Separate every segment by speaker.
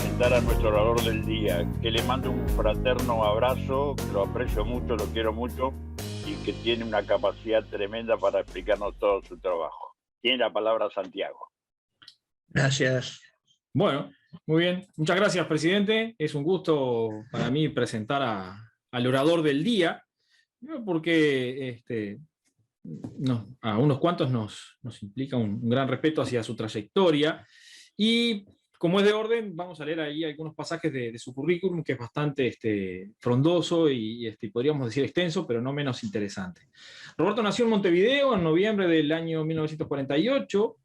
Speaker 1: presentar a nuestro orador del día, que le mando un fraterno abrazo, que lo aprecio mucho, lo quiero mucho y que tiene una capacidad tremenda para explicarnos todo su trabajo. Tiene la palabra Santiago.
Speaker 2: Gracias.
Speaker 3: Bueno, muy bien. Muchas gracias, presidente. Es un gusto para mí presentar al orador del día, porque a unos cuantos nos implica un gran respeto hacia su trayectoria. Y como es de orden, vamos a leer ahí algunos pasajes de su currículum, que es bastante frondoso y podríamos decir extenso, pero no menos interesante. Roberto nació en Montevideo en noviembre del año 1948.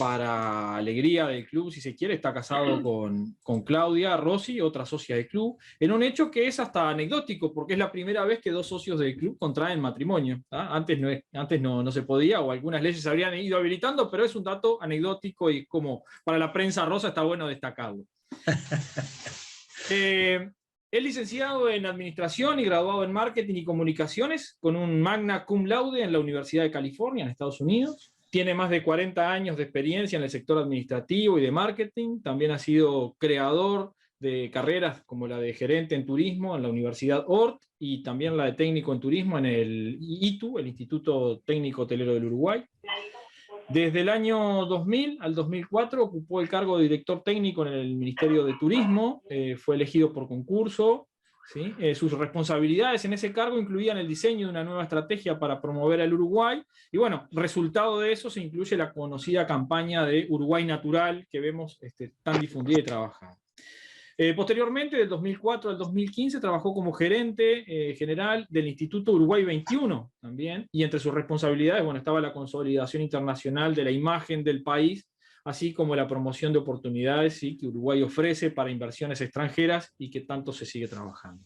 Speaker 3: Para alegría del club, si se quiere, está casado con Claudia Rossi, otra socia del club, en un hecho que es hasta anecdótico, porque es la primera vez que dos socios del club contraen matrimonio. Antes no se podía, o algunas leyes se habrían ido habilitando, pero es un dato anecdótico y como para la prensa rosa está bueno destacarlo. Es licenciado en Administración y graduado en Marketing y Comunicaciones con un magna cum laude en la Universidad de California, en Estados Unidos. Tiene más de 40 años de experiencia en el sector administrativo y de marketing. También ha sido creador de carreras como la de gerente en turismo en la Universidad Ort y también la de técnico en turismo en el ITU, el Instituto Técnico Hotelero del Uruguay. Desde el año 2000 al 2004 ocupó el cargo de director técnico en el Ministerio de Turismo. Fue elegido por concurso. ¿Sí? Sus responsabilidades en ese cargo incluían el diseño de una nueva estrategia para promover al Uruguay, y bueno, resultado de eso se incluye la conocida campaña de Uruguay Natural, que vemos tan difundida y trabajada. Posteriormente, del 2004 al 2015, trabajó como gerente general del Instituto Uruguay 21 también, y entre sus responsabilidades, bueno, estaba la consolidación internacional de la imagen del país, así como la promoción de oportunidades, ¿sí?, que Uruguay ofrece para inversiones extranjeras y que tanto se sigue trabajando.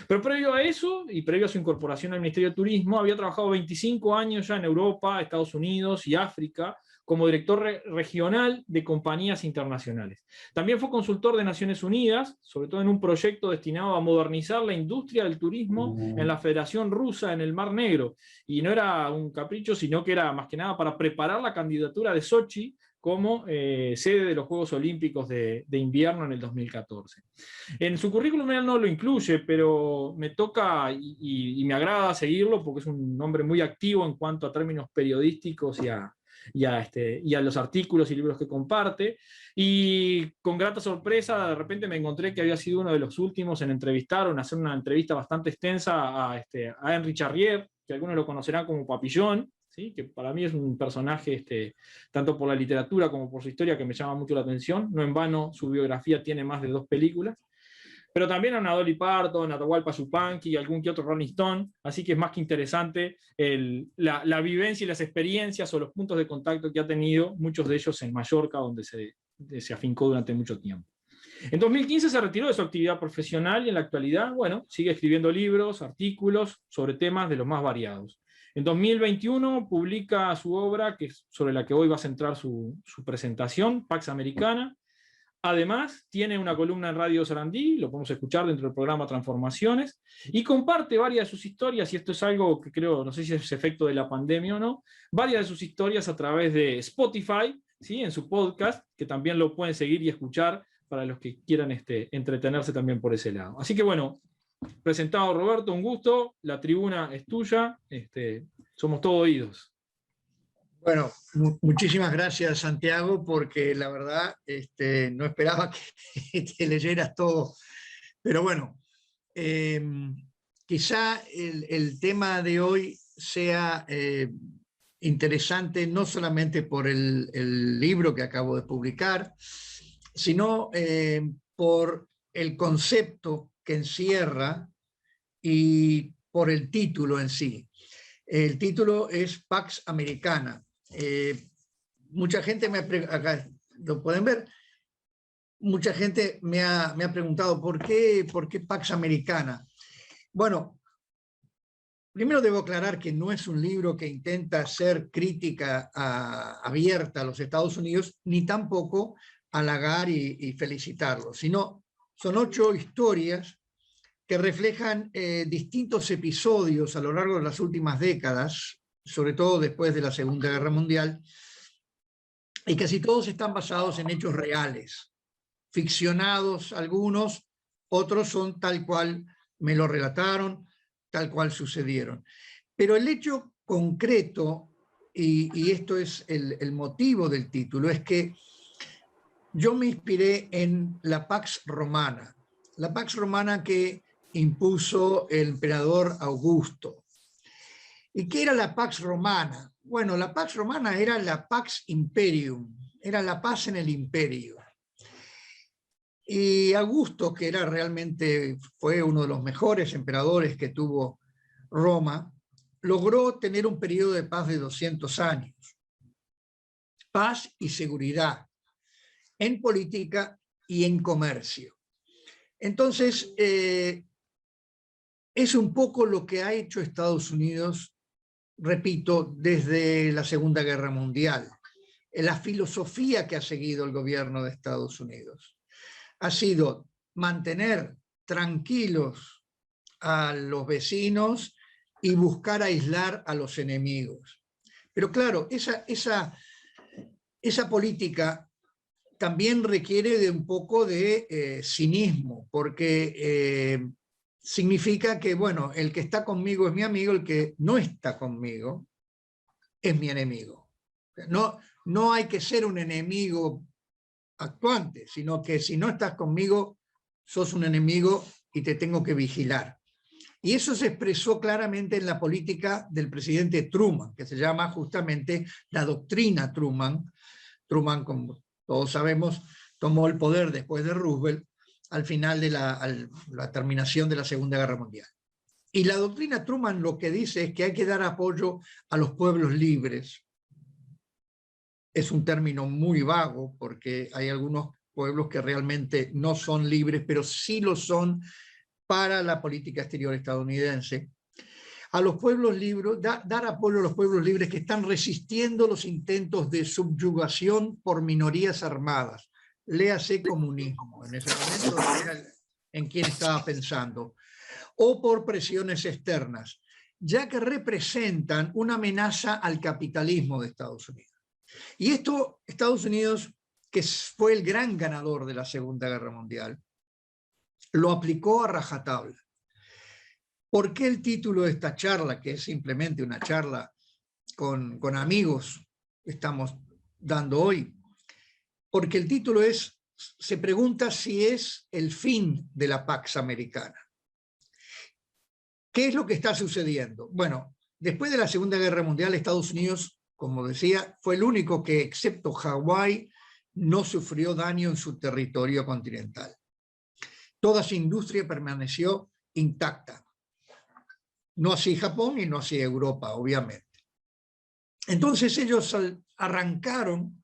Speaker 3: Pero previo a eso, y previo a su incorporación al Ministerio de Turismo, había trabajado 25 años ya en Europa, Estados Unidos y África, como director regional de compañías internacionales. También fue consultor de Naciones Unidas, sobre todo en un proyecto destinado a modernizar la industria del turismo en la Federación Rusa en el Mar Negro. Y no era un capricho, sino que era más que nada para preparar la candidatura de Sochi como sede de los Juegos Olímpicos de invierno en el 2014. En su currículum él no lo incluye, pero me toca y me agrada seguirlo porque es un hombre muy activo en cuanto a términos periodísticos y a los artículos y libros que comparte. Y con grata sorpresa, de repente me encontré que había sido uno de los últimos en entrevistar o en hacer una entrevista bastante extensa a Henri Charrier, que algunos lo conocerán como Papillón, ¿sí?, que para mí es un personaje, tanto por la literatura como por su historia, que me llama mucho la atención. No en vano su biografía tiene más de 2 películas. Pero también a una Dolly Parton, a Atahualpa Yupanqui y algún que otro Rolling Stone, así que es más que interesante la vivencia y las experiencias o los puntos de contacto que ha tenido, muchos de ellos en Mallorca, donde se afincó durante mucho tiempo. En 2015 se retiró de su actividad profesional y en la actualidad, bueno, sigue escribiendo libros, artículos sobre temas de los más variados. En 2021 publica su obra, que es sobre la que hoy va a centrar su presentación, Pax Americana. Además, tiene una columna en Radio Sarandí, lo podemos escuchar dentro del programa Transformaciones, y comparte varias de sus historias, y esto es algo que creo, no sé si es efecto de la pandemia o no, varias de sus historias a través de Spotify, ¿sí?, en su podcast, que también lo pueden seguir y escuchar para los que quieran entretenerse también por ese lado. Así que bueno, presentado Roberto, un gusto, la tribuna es tuya, somos todos oídos.
Speaker 2: Bueno, muchísimas gracias, Santiago, porque la verdad no esperaba que leyeras todo. Pero bueno, quizá el tema de hoy sea interesante no solamente por el libro que acabo de publicar, sino por el concepto que encierra y por el título en sí. El título es Pax Americana. Mucha gente acá lo pueden ver, mucha gente me ha preguntado ¿por qué Pax Americana? Bueno, primero debo aclarar que no es un libro que intenta ser crítica abierta a los Estados Unidos, ni tampoco halagar y felicitarlos, sino son 8 historias que reflejan distintos episodios a lo largo de las últimas décadas, sobre todo después de la Segunda Guerra Mundial, y casi todos están basados en hechos reales. ficcionados algunos, otros son tal cual me lo relataron, tal cual sucedieron. Pero el hecho concreto, y esto es el motivo del título, es que yo me inspiré en la Pax Romana. La Pax Romana que impuso el emperador Augusto. ¿Y qué era la Pax Romana? Bueno, la Pax Romana era la Pax Imperium, era la paz en el imperio. Y Augusto, que era realmente, fue uno de los mejores emperadores que tuvo Roma, logró tener un periodo de paz de 200 años. Paz y seguridad en política y en comercio. Entonces, es un poco lo que ha hecho Estados Unidos, repito, desde la Segunda Guerra Mundial. La filosofía que ha seguido el gobierno de Estados Unidos ha sido mantener tranquilos a los vecinos y buscar aislar a los enemigos. Pero claro, esa política también requiere de un poco de cinismo, porque significa que, bueno, el que está conmigo es mi amigo, el que no está conmigo es mi enemigo. No hay que ser un enemigo actuante, sino que si no estás conmigo, sos un enemigo y te tengo que vigilar. Y eso se expresó claramente en la política del presidente Truman, que se llama justamente la doctrina Truman. Truman, como todos sabemos, tomó el poder después de Roosevelt al final de la terminación de la Segunda Guerra Mundial. Y la doctrina Truman lo que dice es que hay que dar apoyo a los pueblos libres. Es un término muy vago porque hay algunos pueblos que realmente no son libres, pero sí lo son para la política exterior estadounidense. A los pueblos libres, dar apoyo a los pueblos libres que están resistiendo los intentos de subyugación por minorías armadas. Léase comunismo, en ese momento era en quien estaba pensando, o por presiones externas, ya que representan una amenaza al capitalismo de Estados Unidos. Y esto, Estados Unidos, que fue el gran ganador de la Segunda Guerra Mundial, lo aplicó a rajatabla. ¿Por qué el título de esta charla, que es simplemente una charla con amigos que estamos dando hoy? Porque el título se pregunta si es el fin de la Pax Americana. ¿Qué es lo que está sucediendo? Bueno, después de la Segunda Guerra Mundial, Estados Unidos, como decía, fue el único que, excepto Hawái, no sufrió daño en su territorio continental. Toda su industria permaneció intacta. No así Japón y no así Europa, obviamente. Entonces ellos arrancaron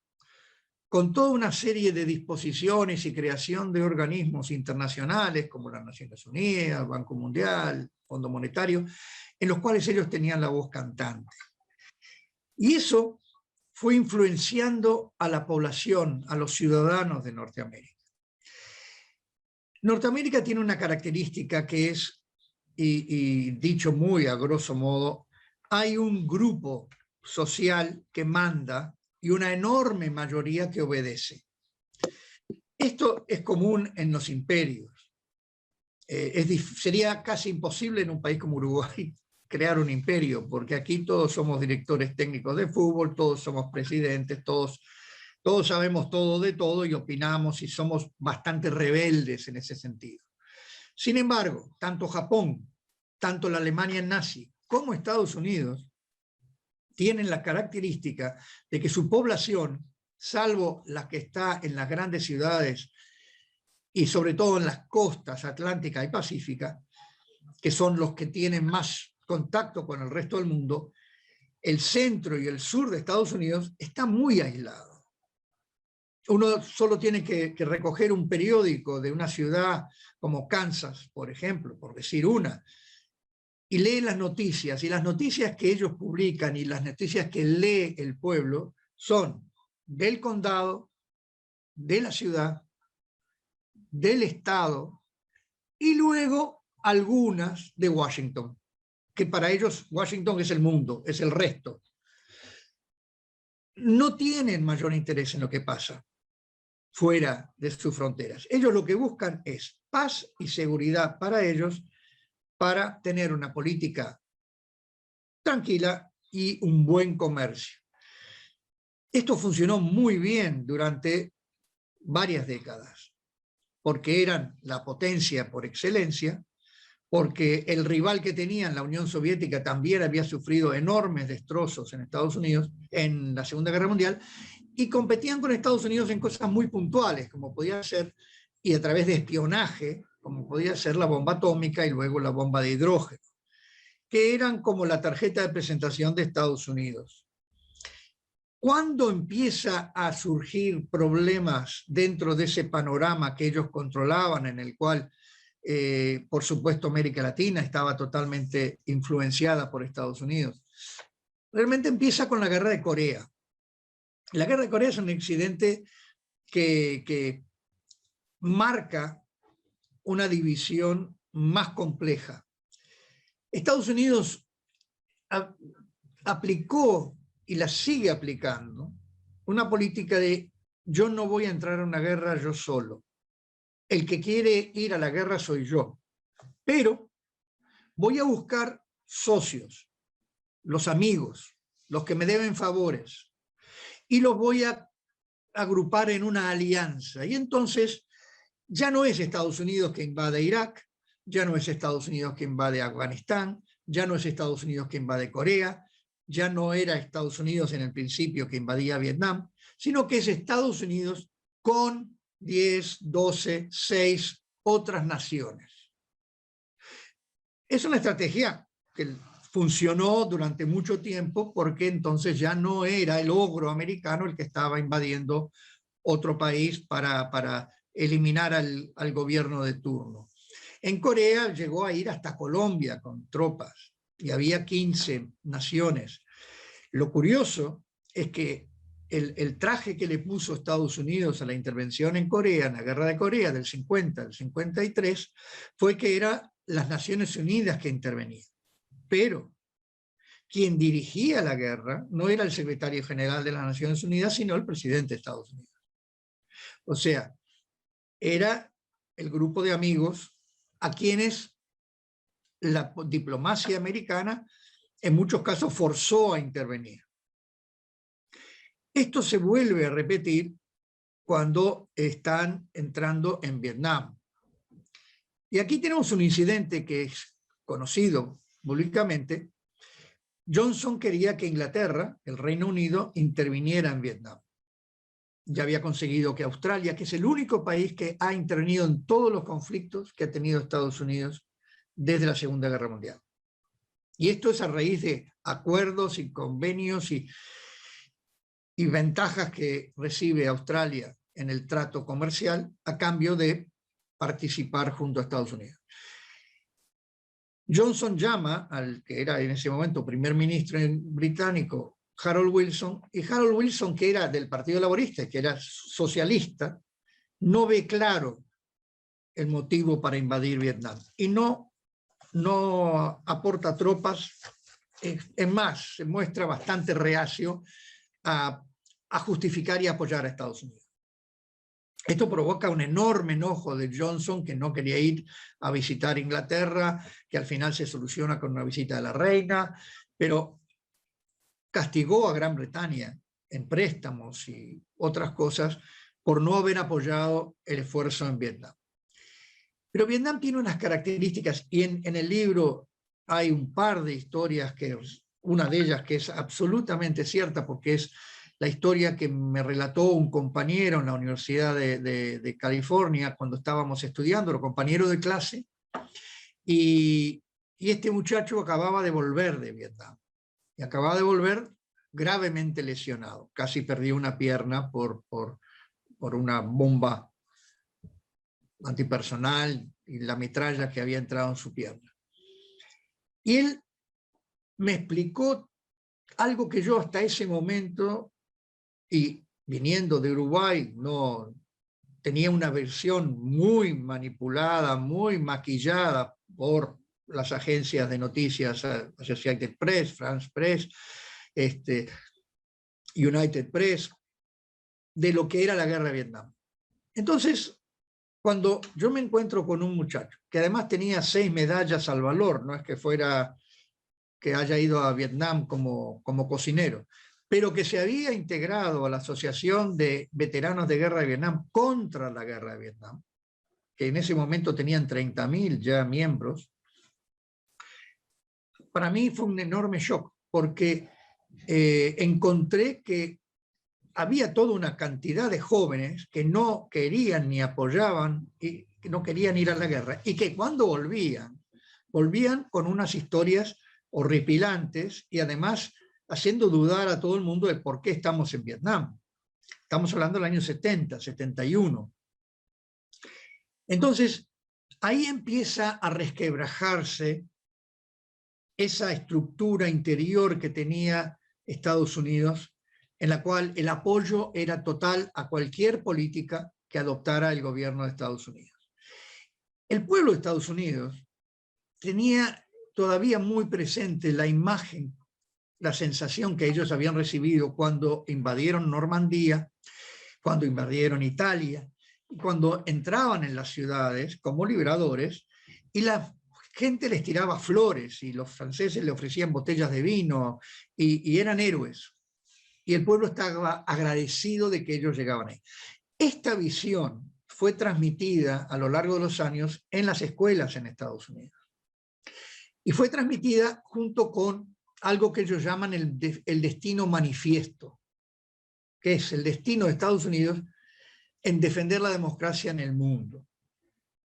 Speaker 2: con toda una serie de disposiciones y creación de organismos internacionales como las Naciones Unidas, el Banco Mundial, Fondo Monetario, en los cuales ellos tenían la voz cantante. Y eso fue influenciando a la población, a los ciudadanos de Norteamérica. Norteamérica tiene una característica que es, y dicho muy a grosso modo, hay un grupo social que manda y una enorme mayoría que obedece. Esto es común en los imperios. Sería casi imposible en un país como Uruguay crear un imperio, porque aquí todos somos directores técnicos de fútbol, todos somos presidentes, todos sabemos todo de todo y opinamos y somos bastante rebeldes en ese sentido. Sin embargo, tanto Japón, tanto la Alemania nazi, como Estados Unidos, tienen la característica de que su población, salvo la que está en las grandes ciudades y sobre todo en las costas atlántica y pacífica, que son los que tienen más contacto con el resto del mundo, el centro y el sur de Estados Unidos está muy aislado. Uno solo tiene que recoger un periódico de una ciudad como Kansas, por ejemplo, por decir una, y lee las noticias, y las noticias que ellos publican y las noticias que lee el pueblo son del condado, de la ciudad, del estado, y luego algunas de Washington, que para ellos Washington es el mundo, es el resto. No tienen mayor interés en lo que pasa. fuera de sus fronteras. Ellos lo que buscan es paz y seguridad para ellos, para tener una política tranquila y un buen comercio. Esto funcionó muy bien durante varias décadas, porque eran la potencia por excelencia, porque el rival que tenían, la Unión Soviética, también había sufrido enormes destrozos en Estados Unidos en la Segunda Guerra Mundial, y competían con Estados Unidos en cosas muy puntuales, como podía ser, y a través de espionaje, como podía ser la bomba atómica y luego la bomba de hidrógeno, que eran como la tarjeta de presentación de Estados Unidos. ¿Cuándo empieza a surgir problemas dentro de ese panorama que ellos controlaban, en el cual, por supuesto, América Latina estaba totalmente influenciada por Estados Unidos? Realmente empieza con la Guerra de Corea. La Guerra de Corea es un accidente que marca una división más compleja. Estados Unidos aplicó y la sigue aplicando una política de yo no voy a entrar a una guerra yo solo. El que quiere ir a la guerra soy yo. Pero voy a buscar socios, los amigos, los que me deben favores, y los voy a agrupar en una alianza. Y entonces ya no es Estados Unidos que invade Irak, ya no es Estados Unidos que invade Afganistán, ya no es Estados Unidos que invade Corea, ya no era Estados Unidos en el principio que invadía Vietnam, sino que es Estados Unidos con 10, 12, 6 otras naciones. Es una estrategia que funcionó durante mucho tiempo, porque entonces ya no era el ogro americano el que estaba invadiendo otro país para eliminar al gobierno de turno. En Corea llegó a ir hasta Colombia con tropas y había 15 naciones. Lo curioso es que el traje que le puso Estados Unidos a la intervención en Corea, en la Guerra de Corea del 50 al 53, fue que eran las Naciones Unidas que intervenían. Pero quien dirigía la guerra no era el secretario general de las Naciones Unidas, sino el presidente de Estados Unidos. O sea, era el grupo de amigos a quienes la diplomacia americana en muchos casos forzó a intervenir. Esto se vuelve a repetir cuando están entrando en Vietnam. Y aquí tenemos un incidente que es conocido públicamente. Johnson quería que Inglaterra, el Reino Unido, interviniera en Vietnam. Ya había conseguido que Australia, que es el único país que ha intervenido en todos los conflictos que ha tenido Estados Unidos desde la Segunda Guerra Mundial. Y esto es a raíz de acuerdos y convenios y ventajas que recibe Australia en el trato comercial a cambio de participar junto a Estados Unidos. Johnson llama al que era en ese momento primer ministro británico, Harold Wilson, y Harold Wilson, que era del Partido Laborista, que era socialista, no ve claro el motivo para invadir Vietnam y no aporta tropas. Es más, se muestra bastante reacio a justificar y apoyar a Estados Unidos. Esto provoca un enorme enojo de Johnson, que no quería ir a visitar Inglaterra, que al final se soluciona con una visita de la reina, pero castigó a Gran Bretaña en préstamos y otras cosas por no haber apoyado el esfuerzo en Vietnam. Pero Vietnam tiene unas características, y en el libro hay un par de historias, una de ellas que es absolutamente cierta, porque es la historia que me relató un compañero en la Universidad de California cuando estábamos estudiando, los compañeros de clase, y este muchacho acababa de volver de Vietnam, y acababa de volver gravemente lesionado, casi perdió una pierna por una bomba antipersonal y la metralla que había entrado en su pierna. Y él me explicó algo que yo hasta ese momento, y viniendo de Uruguay, no tenía una versión muy manipulada, muy maquillada por las agencias de noticias, Associated Press, France Press, United Press, de lo que era la guerra de Vietnam. Entonces, cuando yo me encuentro con un muchacho que además tenía 6 medallas al valor, no es que fuera que haya ido a Vietnam como cocinero, pero que se había integrado a la Asociación de Veteranos de Guerra de Vietnam contra la Guerra de Vietnam, que en ese momento tenían 30.000 ya miembros, para mí fue un enorme shock, porque encontré que había toda una cantidad de jóvenes que no querían ni apoyaban y que no querían ir a la guerra, y que cuando volvían con unas historias horripilantes y además haciendo dudar a todo el mundo de por qué estamos en Vietnam. Estamos hablando del año 70, 71. Entonces, ahí empieza a resquebrajarse esa estructura interior que tenía Estados Unidos, en la cual el apoyo era total a cualquier política que adoptara el gobierno de Estados Unidos. El pueblo de Estados Unidos tenía todavía muy presente la imagen, la sensación que ellos habían recibido cuando invadieron Normandía, cuando invadieron Italia, cuando entraban en las ciudades como liberadores, y la gente les tiraba flores y los franceses le ofrecían botellas de vino y eran héroes. Y el pueblo estaba agradecido de que ellos llegaban ahí. Esta visión fue transmitida a lo largo de los años en las escuelas en Estados Unidos. Y fue transmitida junto con algo que ellos llaman el destino manifiesto, que es el destino de Estados Unidos en defender la democracia en el mundo,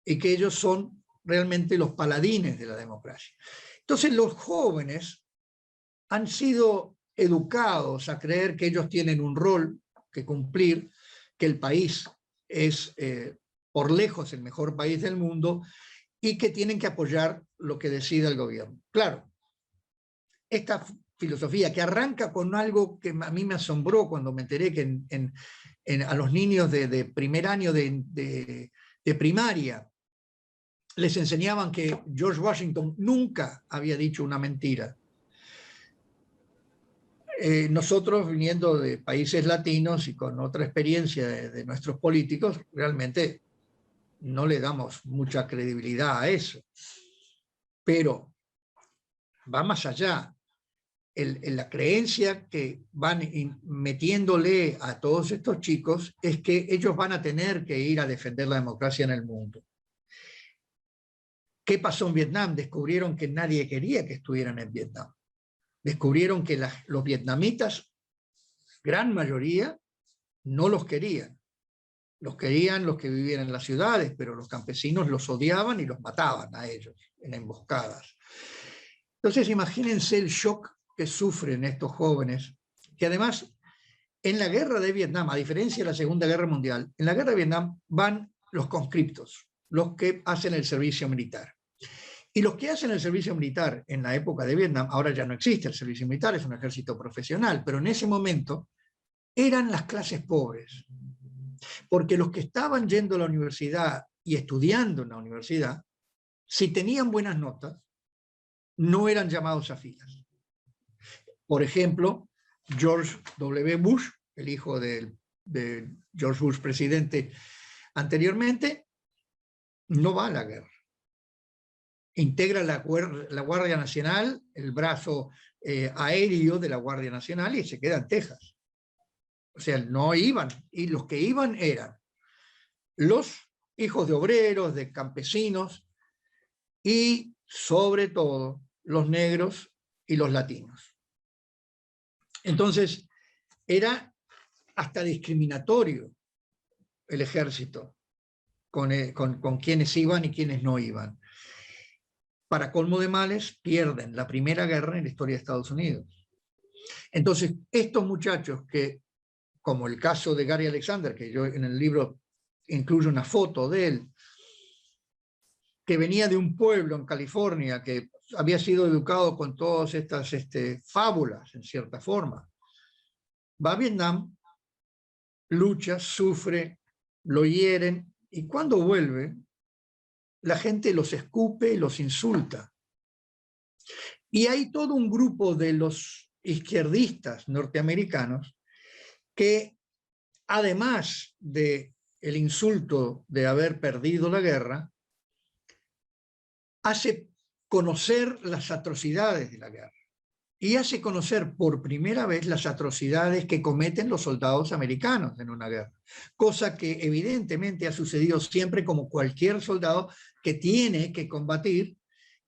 Speaker 2: y que ellos son realmente los paladines de la democracia. Entonces los jóvenes han sido educados a creer que ellos tienen un rol que cumplir, que el país es por lejos el mejor país del mundo y que tienen que apoyar lo que decida el gobierno. Claro, esta filosofía que arranca con algo que a mí me asombró cuando me enteré que a los niños de primer año de primaria les enseñaban que George Washington nunca había dicho una mentira. Nosotros, viniendo de países latinos y con otra experiencia de nuestros políticos, realmente no le damos mucha credibilidad a eso. Pero va más allá. La creencia que van metiéndole a todos estos chicos es que ellos van a tener que ir a defender la democracia en el mundo. ¿Qué pasó en Vietnam? Descubrieron que nadie quería que estuvieran en Vietnam. Descubrieron que los vietnamitas, gran mayoría, no los querían. Los querían los que vivían en las ciudades, pero los campesinos los odiaban y los mataban a ellos en emboscadas. Entonces imagínense el shock que sufren estos jóvenes, que además en la guerra de Vietnam, a diferencia de la Segunda Guerra Mundial, en la guerra de Vietnam van los conscriptos, los que hacen el servicio militar. Y los que hacen el servicio militar en la época de Vietnam, ahora ya no existe el servicio militar, es un ejército profesional, pero en ese momento eran las clases pobres. Porque los que estaban yendo a la universidad y estudiando en la universidad, si tenían buenas notas, no eran llamados a filas. Por ejemplo, George W. Bush, el hijo de George Bush, presidente anteriormente, no va a la guerra. Integra la Guardia Nacional, el brazo aéreo de la Guardia Nacional, y se queda en Texas. O sea, no iban, y los que iban eran los hijos de obreros, de campesinos, y sobre todo los negros y los latinos. Entonces, era hasta discriminatorio el ejército con quienes iban y quienes no iban. Para colmo de males, pierden la primera guerra en la historia de Estados Unidos. Entonces, estos muchachos que, como el caso de Gary Alexander, que yo en el libro incluyo una foto de él, que venía de un pueblo en California, que había sido educado con todas estas fábulas, en cierta forma, va a Vietnam, lucha, sufre, lo hieren, y cuando vuelve, la gente los escupe y los insulta. Y hay todo un grupo de los izquierdistas norteamericanos que, además de el insulto de haber perdido la guerra, hace conocer las atrocidades de la guerra y hace conocer por primera vez las atrocidades que cometen los soldados americanos en una guerra, cosa que evidentemente ha sucedido siempre como cualquier soldado que tiene que combatir,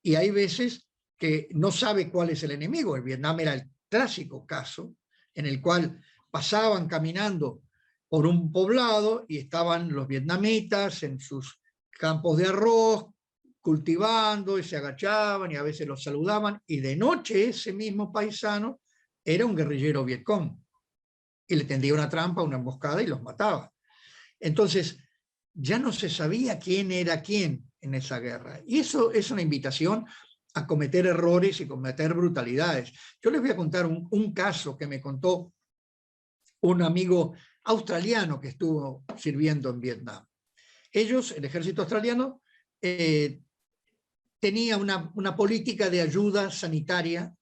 Speaker 2: y hay veces que no sabe cuál es el enemigo. El Vietnam era el clásico caso en el cual pasaban caminando por un poblado y estaban los vietnamitas en sus campos de arroz, cultivando, y se agachaban y a veces los saludaban, y de noche ese mismo paisano era un guerrillero vietcong y le tendía una trampa, una emboscada y los mataba. Entonces ya no se sabía quién era quién en esa guerra, y eso es una invitación a cometer errores y cometer brutalidades. Yo les voy a contar un caso que me contó un amigo australiano que estuvo sirviendo en Vietnam. Ellos, el ejército australiano, tenía una política de ayuda sanitaria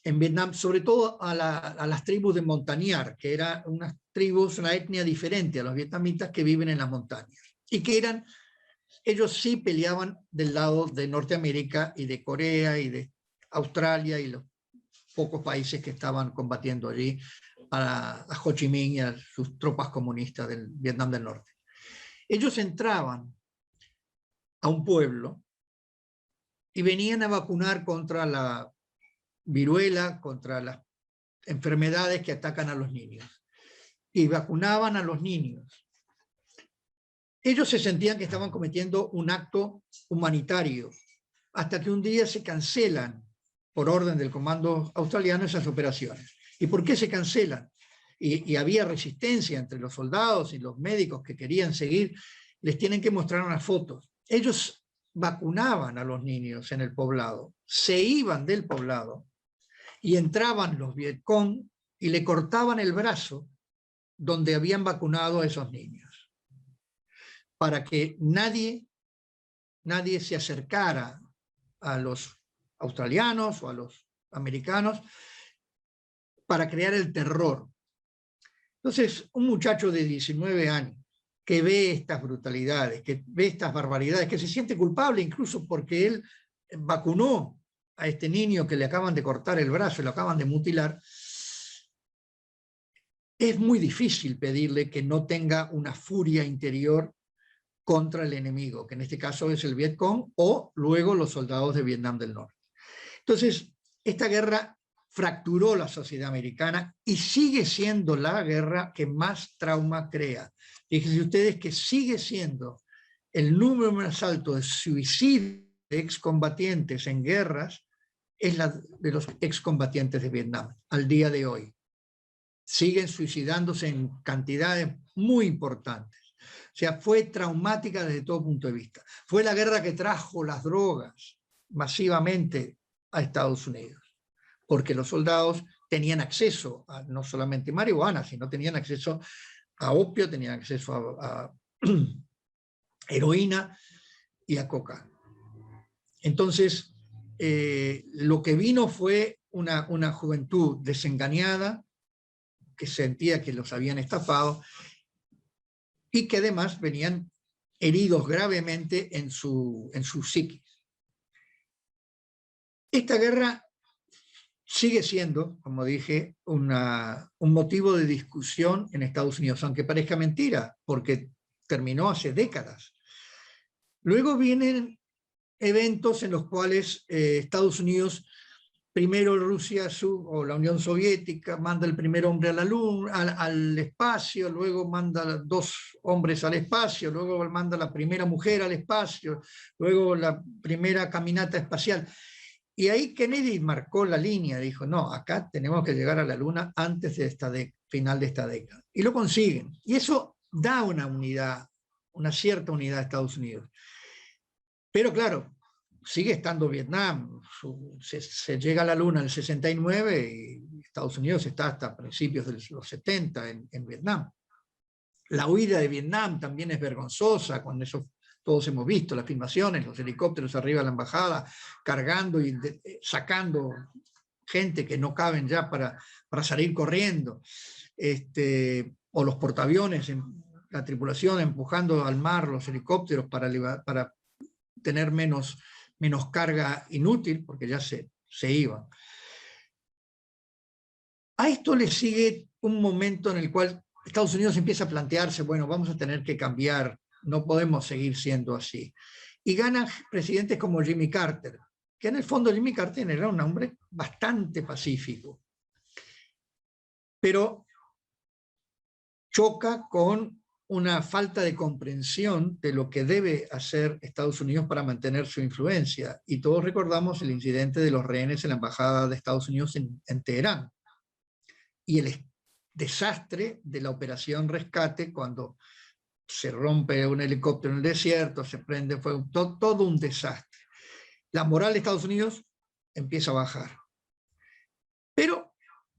Speaker 2: en Vietnam, sobre todo a las tribus de Montañar, que eran unas tribus, una etnia diferente a los vietnamitas que viven en las montañas, y que ellos sí peleaban del lado de Norteamérica y de Corea y de Australia y los pocos países que estaban combatiendo allí a Ho Chi Minh y a sus tropas comunistas del Vietnam del Norte. Ellos entraban a un pueblo y venían a vacunar contra la viruela, contra las enfermedades que atacan a los niños. Y vacunaban a los niños. Ellos se sentían que estaban cometiendo un acto humanitario, hasta que un día se cancelan, por orden del comando australiano, esas operaciones. ¿Y por qué se cancelan? Y había resistencia entre los soldados y los médicos que querían seguir. Les tienen que mostrar unas fotos. Ellos vacunaban a los niños en el poblado, se iban del poblado y entraban los Vietcong y le cortaban el brazo donde habían vacunado a esos niños, para que nadie se acercara a los australianos o a los americanos, para crear el terror. Entonces, un muchacho de 19 años que ve estas brutalidades, que ve estas barbaridades, que se siente culpable incluso porque él vacunó a este niño que le acaban de cortar el brazo y lo acaban de mutilar, es muy difícil pedirle que no tenga una furia interior contra el enemigo, que en este caso es el Vietcong o luego los soldados de Vietnam del Norte. Entonces, esta guerra fracturó la sociedad americana y sigue siendo la guerra que más trauma crea. Fíjense ustedes que sigue siendo el número más alto de suicidios de excombatientes en guerras, es la de los excombatientes de Vietnam, al día de hoy. Siguen suicidándose en cantidades muy importantes. O sea, fue traumática desde todo punto de vista. Fue la guerra que trajo las drogas masivamente a Estados Unidos, porque los soldados tenían acceso a no solamente marihuana, sino tenían acceso a opio, tenían acceso a heroína y a coca. Entonces, lo que vino fue una juventud desengañada, que sentía que los habían estafado y que además venían heridos gravemente en su psiquis. Esta guerra sigue siendo, como dije, un motivo de discusión en Estados Unidos, aunque parezca mentira, porque terminó hace décadas. Luego vienen eventos en los cuales Estados Unidos, primero Rusia o la Unión Soviética, manda el primer hombre a la luna, al espacio, luego manda 2 hombres al espacio, luego manda la primera mujer al espacio, luego la primera caminata espacial. Y ahí Kennedy marcó la línea, dijo, no, acá tenemos que llegar a la luna antes de final de esta década. Y lo consiguen. Y eso da una unidad, una cierta unidad a Estados Unidos. Pero claro, sigue estando Vietnam. Se llega a la luna en el 69 y Estados Unidos está hasta principios de los 70 en Vietnam. La huida de Vietnam también es vergonzosa, con eso todos hemos visto las filmaciones, los helicópteros arriba de la embajada, cargando y sacando gente que no caben ya para salir corriendo, o los portaaviones la tripulación empujando al mar los helicópteros para tener menos carga inútil, porque ya se iban. A esto le sigue un momento en el cual Estados Unidos empieza a plantearse, bueno, vamos a tener que cambiar, no podemos seguir siendo así. Y ganan presidentes como Jimmy Carter, que en el fondo Jimmy Carter era un hombre bastante pacífico, pero choca con una falta de comprensión de lo que debe hacer Estados Unidos para mantener su influencia. Y todos recordamos el incidente de los rehenes en la embajada de Estados Unidos en Teherán. Y el desastre de la operación rescate, cuando se rompe un helicóptero en el desierto, se prende fuego, todo un desastre. La moral de Estados Unidos empieza a bajar. Pero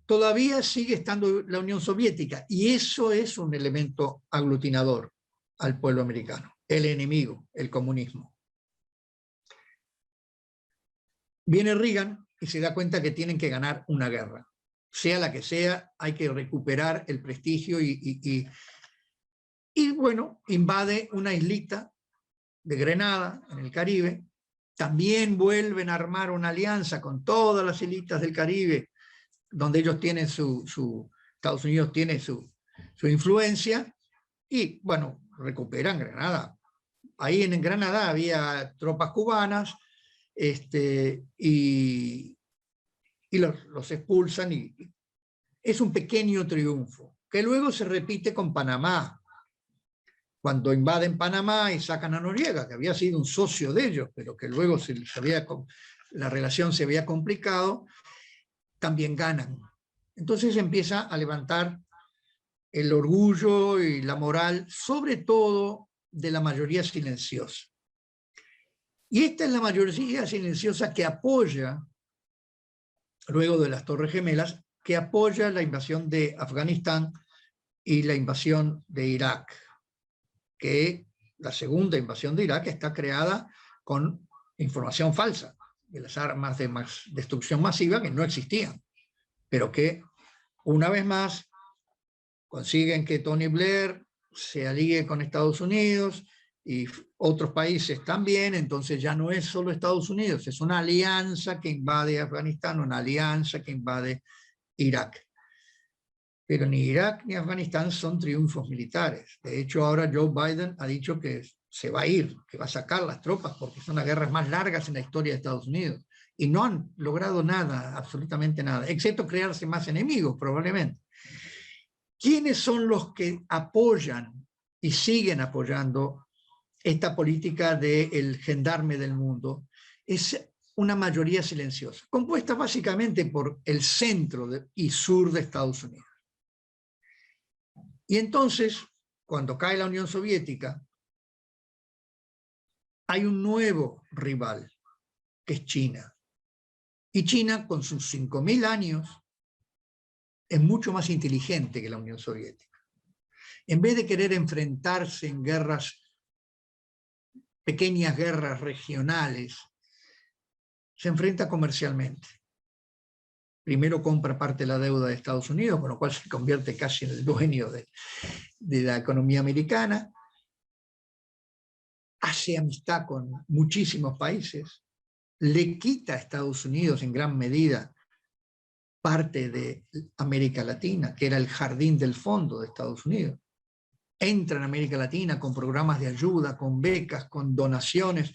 Speaker 2: todavía sigue estando la Unión Soviética, y eso es un elemento aglutinador al pueblo americano, el enemigo, el comunismo. Viene Reagan y se da cuenta que tienen que ganar una guerra. Sea la que sea, hay que recuperar el prestigio y bueno, invade una islita de Grenada, en el Caribe. También vuelven a armar una alianza con todas las islitas del Caribe, donde ellos tienen Estados Unidos tiene su influencia, y bueno, recuperan Granada. Ahí en Granada había tropas cubanas, y los expulsan, y es un pequeño triunfo, que luego se repite con Panamá, cuando invaden Panamá y sacan a Noriega, que había sido un socio de ellos, pero que luego la relación se había complicado, también ganan. Entonces empieza a levantar el orgullo y la moral, sobre todo de la mayoría silenciosa. Y esta es la mayoría silenciosa que apoya, luego de las Torres Gemelas, que apoya la invasión de Afganistán y la invasión de Irak, que la segunda invasión de Irak está creada con información falsa, de las armas de destrucción masiva que no existían, pero que una vez más consiguen que Tony Blair se alíe con Estados Unidos y otros países también. Entonces ya no es solo Estados Unidos, es una alianza que invade Afganistán, una alianza que invade Irak. Pero ni Irak ni Afganistán son triunfos militares. De hecho, ahora Joe Biden ha dicho que se va a ir, que va a sacar las tropas, porque son las guerras más largas en la historia de Estados Unidos. Y no han logrado nada, absolutamente nada, excepto crearse más enemigos, probablemente. ¿Quiénes son los que apoyan y siguen apoyando esta política del gendarme del mundo? Es una mayoría silenciosa, compuesta básicamente por el centro y sur de Estados Unidos. Y entonces, cuando cae la Unión Soviética, hay un nuevo rival, que es China. Y China, con sus 5.000 años, es mucho más inteligente que la Unión Soviética. En vez de querer enfrentarse en pequeñas guerras regionales, se enfrenta comercialmente. Primero compra parte de la deuda de Estados Unidos, con lo cual se convierte casi en el dueño de la economía americana. Hace amistad con muchísimos países. Le quita a Estados Unidos en gran medida parte de América Latina, que era el jardín del fondo de Estados Unidos. Entra en América Latina con programas de ayuda, con becas, con donaciones,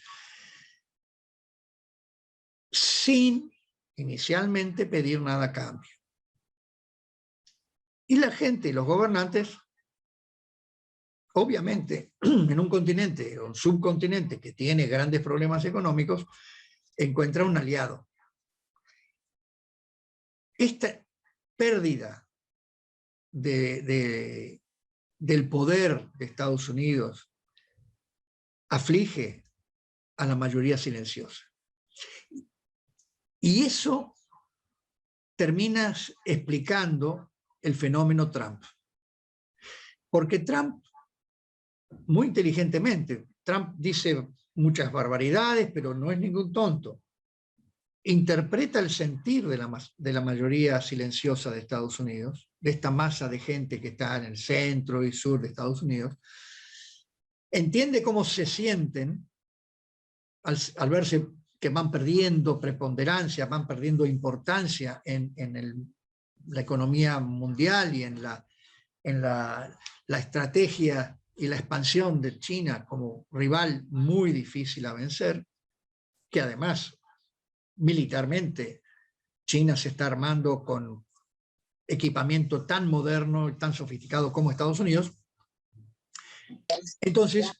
Speaker 2: sin inicialmente pedir nada a cambio. Y la gente y los gobernantes, obviamente, en un continente o un subcontinente que tiene grandes problemas económicos, encuentran un aliado. Esta pérdida del poder de Estados Unidos aflige a la mayoría silenciosa. Y eso termina explicando el fenómeno Trump. Porque Trump, muy inteligentemente, Trump dice muchas barbaridades, pero no es ningún tonto. Interpreta el sentir de la mayoría silenciosa de Estados Unidos de esta masa de gente que está en el centro y sur de Estados Unidos, entiende cómo se sienten al verse que van perdiendo preponderancia, van perdiendo importancia en la economía mundial y en la estrategia y la expansión de China como rival muy difícil a vencer, que además militarmente China se está armando con equipamiento tan moderno y tan sofisticado como Estados Unidos. Entonces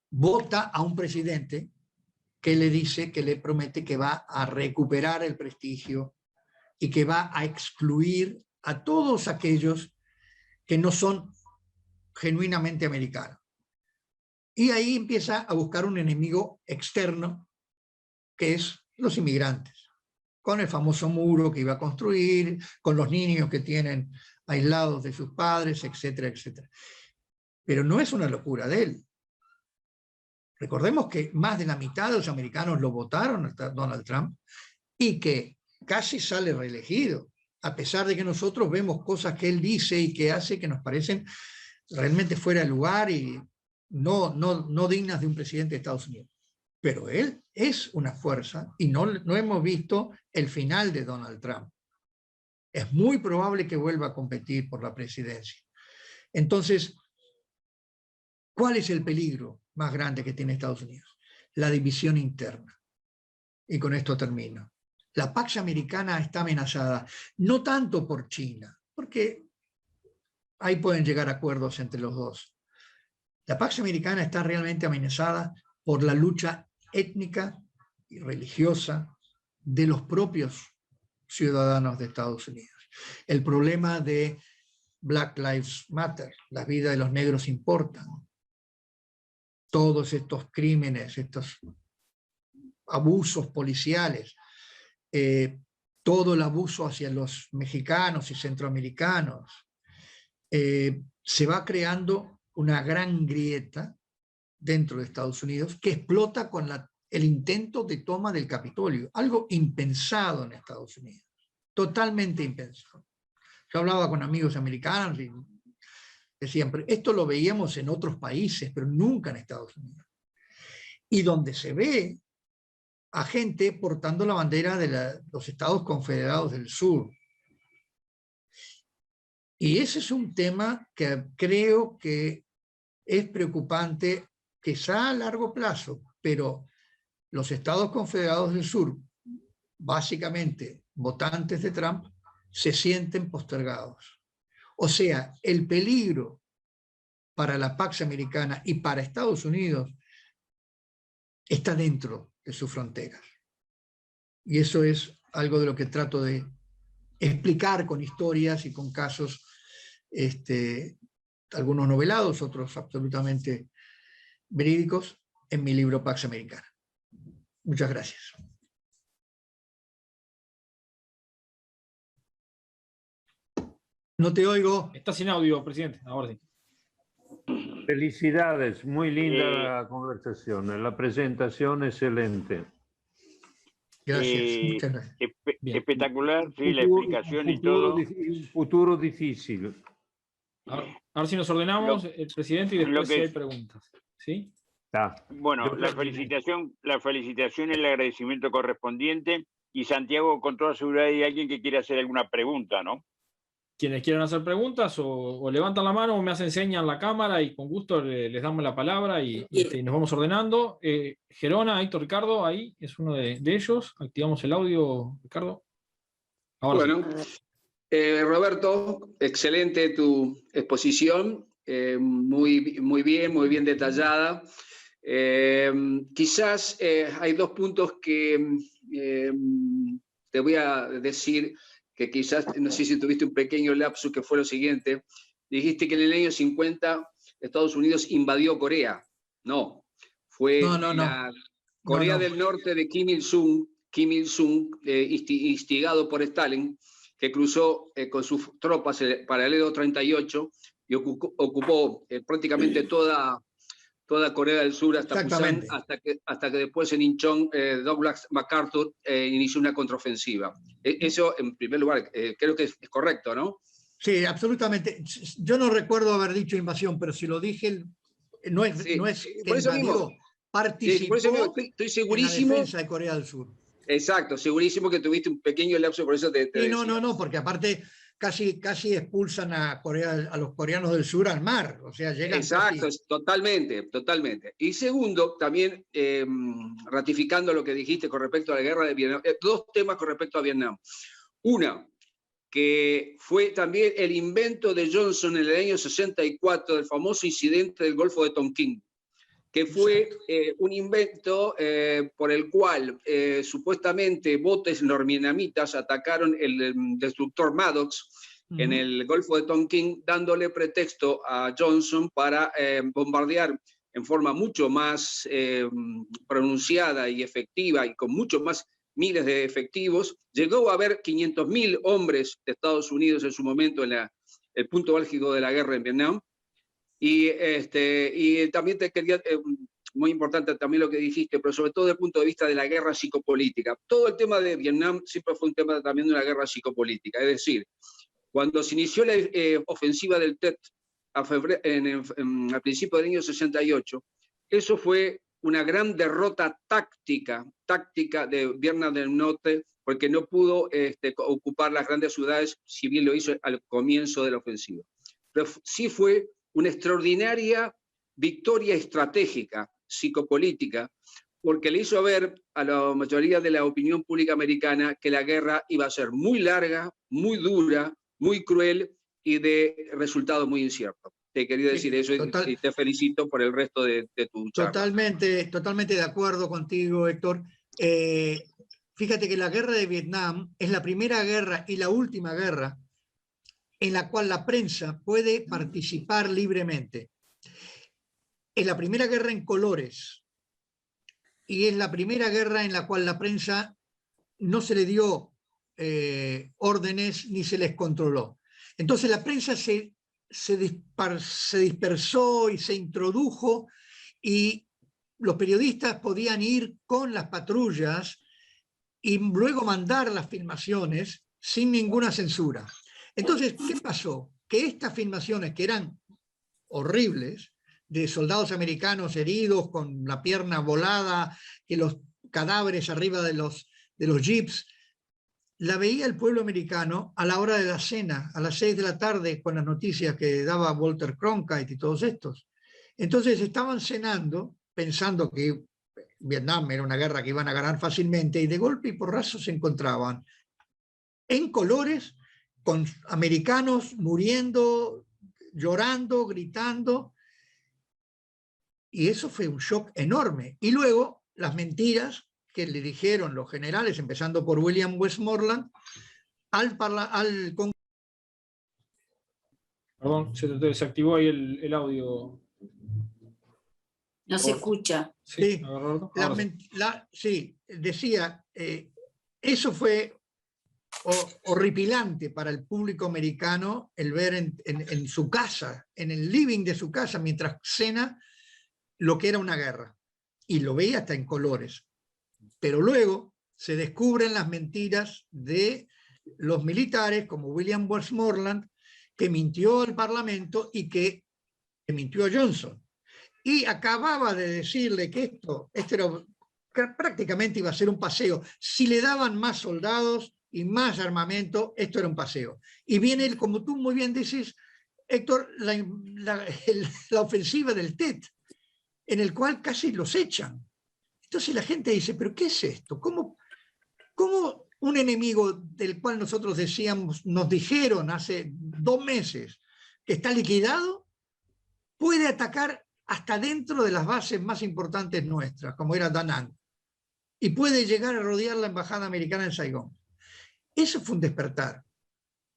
Speaker 2: vota a un presidente que le dice, que le promete que va a recuperar el prestigio y que va a excluir a todos aquellos que no son genuinamente americanos. Y ahí empieza a buscar un enemigo externo, que es los inmigrantes, con el famoso muro que iba a construir, con los niños que tienen aislados de sus padres, etcétera, etcétera. Pero no es una locura de él. Recordemos que más de la mitad de los americanos lo votaron a Donald Trump y que casi sale reelegido, a pesar de que nosotros vemos cosas que él dice y que hace que nos parecen realmente fuera de lugar y no dignas de un presidente de Estados Unidos. Pero él es una fuerza y no hemos visto el final de Donald Trump. Es muy probable que vuelva a competir por la presidencia. Entonces, ¿cuál es el peligro más grande que tiene Estados Unidos? La división interna. Y con esto termino. La Pax Americana está amenazada, no tanto por China, porque ahí pueden llegar a acuerdos entre los dos. La Pax Americana está realmente amenazada por la lucha étnica y religiosa de los propios ciudadanos de Estados Unidos. El problema de Black Lives Matter, la vida de los negros importan. Todos estos crímenes, estos abusos policiales, todo el abuso hacia los mexicanos y centroamericanos, se va creando una gran grieta dentro de Estados Unidos que explota con el intento de toma del Capitolio, algo impensado en Estados Unidos, totalmente impensado. Yo hablaba con amigos americanos y decían, pero esto lo veíamos en otros países, pero nunca en Estados Unidos. Y donde se ve a gente portando la bandera de los Estados Confederados del Sur. Y ese es un tema que creo que es preocupante, quizá a largo plazo, pero los Estados Confederados del Sur, básicamente votantes de Trump, se sienten postergados. O sea, el peligro para la Pax Americana y para Estados Unidos está dentro de sus fronteras. Y eso es algo de lo que trato de explicar con historias y con casos, algunos novelados, otros absolutamente verídicos, en mi libro Pax Americana. Muchas gracias. No te oigo.
Speaker 3: Está sin audio, presidente. Ahora sí.
Speaker 4: Felicidades, muy linda la conversación, la presentación excelente.
Speaker 2: Gracias, muchas gracias.
Speaker 1: Espectacular, sí, la explicación y todo.
Speaker 4: Un futuro difícil.
Speaker 3: Ahora sí nos ordenamos, el presidente, y después si hay preguntas. ¿Sí?
Speaker 1: Bueno, la felicitación y el agradecimiento correspondiente. Y Santiago, con toda seguridad hay alguien que quiere hacer alguna pregunta, ¿no?
Speaker 3: Quienes quieran hacer preguntas o levantan la mano o me hacen señas en la cámara y con gusto les damos la palabra y nos vamos ordenando. Gerona, Héctor, Ricardo, ahí es uno de ellos. Activamos el audio, Ricardo. Ahora
Speaker 5: bueno, sí. Roberto, excelente tu exposición, muy bien detallada. Quizás hay dos puntos que te voy a decir que quizás, no sé si tuviste un pequeño lapsus, que fue lo siguiente. Dijiste que en el año 50 Estados Unidos invadió Corea. No, fue la Corea del Norte de Kim Il-sung, instigado por Stalin, que cruzó con sus tropas el paralelo 38 y ocupó prácticamente toda Corea del Sur hasta Pusan, hasta que después en Incheon Douglas MacArthur inició una contraofensiva. Eso, en primer lugar, creo que es correcto, ¿no?
Speaker 2: Sí, absolutamente. Yo no recuerdo haber dicho invasión, pero si lo dije, no es,
Speaker 5: Sí,
Speaker 2: no es que
Speaker 5: por eso
Speaker 2: invadió,
Speaker 5: mismo.
Speaker 2: participó
Speaker 5: Sí, por eso mismo estoy
Speaker 2: en la
Speaker 5: segurísimo.
Speaker 2: defensa de Corea del Sur.
Speaker 5: Exacto, segurísimo que tuviste un pequeño lapso, por eso te
Speaker 2: Sí,
Speaker 5: decía.
Speaker 2: no, porque aparte casi expulsan a los coreanos del sur al mar, o sea, llegan
Speaker 5: Exacto,
Speaker 2: casi...
Speaker 5: totalmente, totalmente. Y segundo, también ratificando lo que dijiste con respecto a la guerra de Vietnam, dos temas con respecto a Vietnam. Una, que fue también el invento de Johnson en el año 64 del famoso incidente del Golfo de Tonkin, que fue un invento por el cual supuestamente botes norvietnamitas atacaron el destructor Maddox en el Golfo de Tonkin, dándole pretexto a Johnson para bombardear en forma mucho más pronunciada y efectiva y con mucho más miles de efectivos. Llegó a haber 500.000 hombres de Estados Unidos en su momento en el punto álgido de la guerra en Vietnam. Y también te quería, muy importante también lo que dijiste, pero sobre todo desde el punto de vista de la guerra psicopolítica. Todo el tema de Vietnam siempre fue un tema también de una guerra psicopolítica. Es decir, cuando se inició la ofensiva del Tet a principio del año 68, eso fue una gran derrota táctica de Vietnam del Norte, porque no pudo ocupar las grandes ciudades, si bien lo hizo al comienzo de la ofensiva. Pero sí fue una extraordinaria victoria estratégica, psicopolítica, porque le hizo ver a la mayoría de la opinión pública americana que la guerra iba a ser muy larga, muy dura, muy cruel y de resultado muy incierto. Te quería decir eso y te felicito por el resto de tu charla.
Speaker 2: Totalmente de acuerdo contigo, Héctor. Fíjate que la guerra de Vietnam es la primera guerra y la última guerra en la cual la prensa puede participar libremente. Es la primera guerra en colores y es la primera guerra en la cual la prensa no se le dio órdenes ni se les controló. Entonces la prensa se dispersó y se introdujo y los periodistas podían ir con las patrullas y luego mandar las filmaciones sin ninguna censura. Entonces, ¿qué pasó? Que estas filmaciones, que eran horribles, de soldados americanos heridos con la pierna volada, que los cadáveres arriba de los jeeps, la veía el pueblo americano a la hora de la cena, a las 6 de la tarde, con las noticias que daba Walter Cronkite y todos estos. Entonces estaban cenando, pensando que Vietnam era una guerra que iban a ganar fácilmente, y de golpe y porrazo se encontraban en colores, con americanos muriendo, llorando, gritando, y eso fue un shock enorme. Y luego las mentiras que le dijeron los generales, empezando por William Westmoreland, al Congreso.
Speaker 3: Perdón, se desactivó ahí el audio.
Speaker 6: No se escucha.
Speaker 2: Sí, sí, decía, eso fue horripilante para el público americano el ver en su casa, en el living de su casa, mientras cena, lo que era una guerra. Y lo veía hasta en colores. Pero luego se descubren las mentiras de los militares, como William Westmoreland, que mintió al Parlamento y que mintió a Johnson. Y acababa de decirle que prácticamente iba a ser un paseo. Si le daban más soldados y más armamento, esto era un paseo. Y viene, como tú muy bien dices, Héctor, la ofensiva del Tet, en el cual casi los echan. Entonces la gente dice, ¿pero qué es esto? ¿Cómo un enemigo del cual nosotros nos dijeron hace 2 meses que está liquidado, puede atacar hasta dentro de las bases más importantes nuestras, como era Da Nang, y puede llegar a rodear la embajada americana en Saigón? Eso fue un despertar,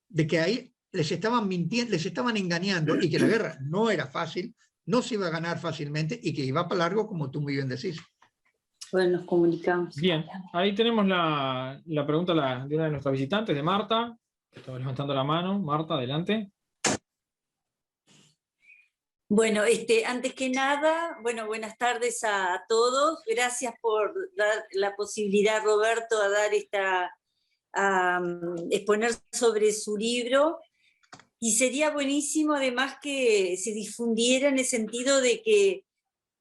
Speaker 2: de que ahí les estaban mintiendo, les estaban engañando, y que la guerra no era fácil, no se iba a ganar fácilmente, y que iba para largo, como tú muy bien decís.
Speaker 6: Bueno, nos comunicamos.
Speaker 3: Bien, ahí tenemos la pregunta de una de nuestras visitantes, de Marta, que estaba levantando la mano. Marta, adelante.
Speaker 6: Bueno, antes que nada, buenas tardes a todos. Gracias por dar la posibilidad, Roberto, a exponer sobre su libro. Y sería buenísimo además que se difundiera en el sentido de que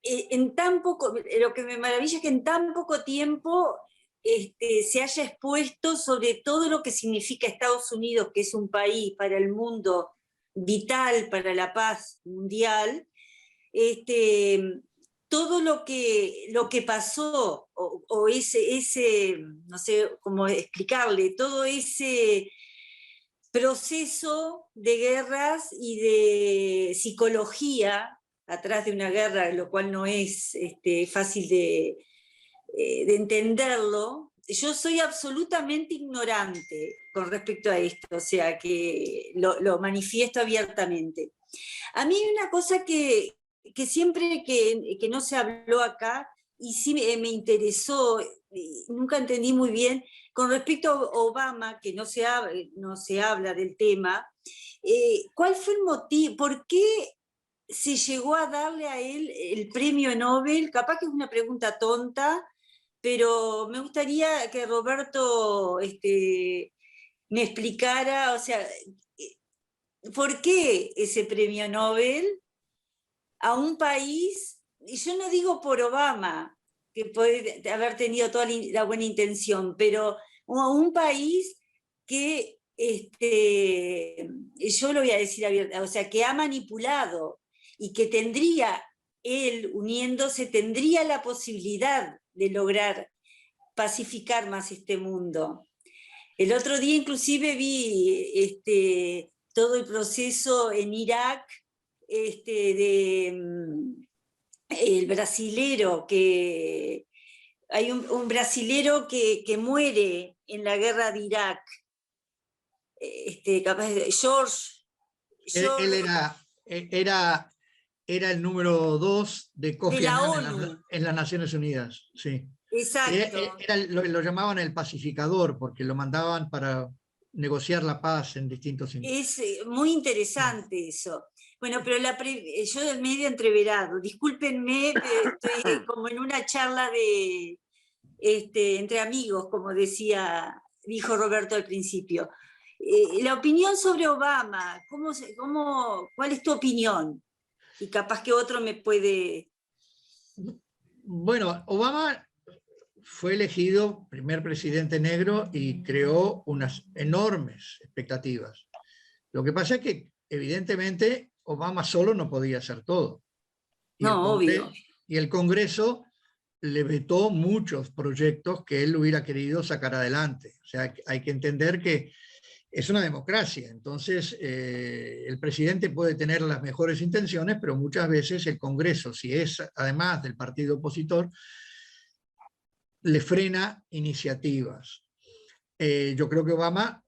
Speaker 6: en tan poco, lo que me maravilla es que en tan poco tiempo se haya expuesto sobre todo lo que significa Estados Unidos, que es un país para el mundo vital para la paz mundial, todo lo que pasó, o ese, no sé cómo explicarle, todo ese proceso de guerras y de psicología atrás de una guerra, lo cual no es fácil de entenderlo. Yo soy absolutamente ignorante con respecto a esto, o sea que lo manifiesto abiertamente. A mí hay una cosa que siempre que no se habló acá, y sí me interesó, nunca entendí muy bien, con respecto a Obama, que no se habla del tema, ¿cuál fue el motivo? ¿Por qué se llegó a darle a él el premio Nobel? Capaz que es una pregunta tonta, pero me gustaría que Roberto me explicara, o sea, ¿por qué ese premio Nobel a un país? Y yo no digo por Obama, que puede haber tenido toda la buena intención, pero a un país que, yo lo voy a decir abierta, o sea, que ha manipulado y que tendría, él uniéndose, tendría la posibilidad de lograr pacificar más este mundo. El otro día inclusive vi todo el proceso en Irak, el brasilero, que hay un brasilero que muere en la guerra de Irak, capaz de George.
Speaker 2: Él era el número 2 de Kofi Annan en las Naciones Unidas, sí.
Speaker 6: Exacto.
Speaker 2: Lo llamaban el pacificador, porque lo mandaban para negociar la paz en distintos sitios.
Speaker 6: Es muy interesante eso. Bueno, pero yo medio entreverado, discúlpenme, estoy como en una charla entre amigos, como dijo Roberto al principio. La opinión sobre Obama, ¿cuál es tu opinión? Y capaz que otro me puede...
Speaker 2: Bueno, Obama fue elegido primer presidente negro y creó unas enormes expectativas. Lo que pasa es que, evidentemente, Obama solo no podía hacer todo.
Speaker 6: Obvio.
Speaker 2: Y el Congreso le vetó muchos proyectos que él hubiera querido sacar adelante. O sea, hay que entender que es una democracia. Entonces, el presidente puede tener las mejores intenciones, pero muchas veces el Congreso, si es además del partido opositor, le frena iniciativas. Yo creo que Obama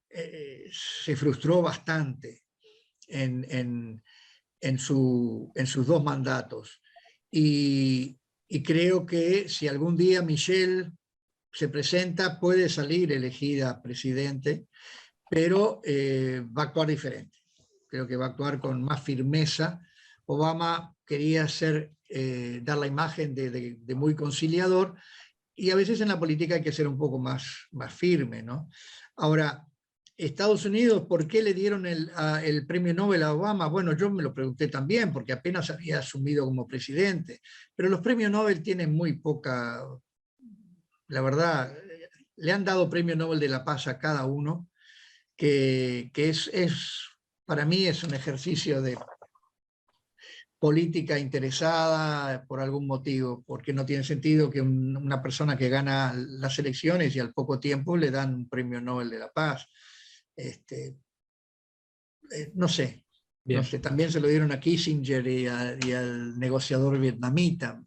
Speaker 2: se frustró bastante en sus 2 mandatos. Y creo que si algún día Michelle se presenta, puede salir elegida presidente, pero va a actuar diferente. Creo que va a actuar con más firmeza. Obama quería dar la imagen de muy conciliador, y a veces en la política hay que ser un poco más firme, ¿no? Ahora, Estados Unidos, ¿por qué le dieron el premio Nobel a Obama? Bueno, yo me lo pregunté también, porque apenas había asumido como presidente, pero los premios Nobel tienen muy poca, la verdad, le han dado premio Nobel de la Paz a cada uno, que para mí es un ejercicio de política interesada por algún motivo, porque no tiene sentido que una persona que gana las elecciones y al poco tiempo le dan un premio Nobel de la Paz. No sé, también se lo dieron a Kissinger y al negociador vietnamita.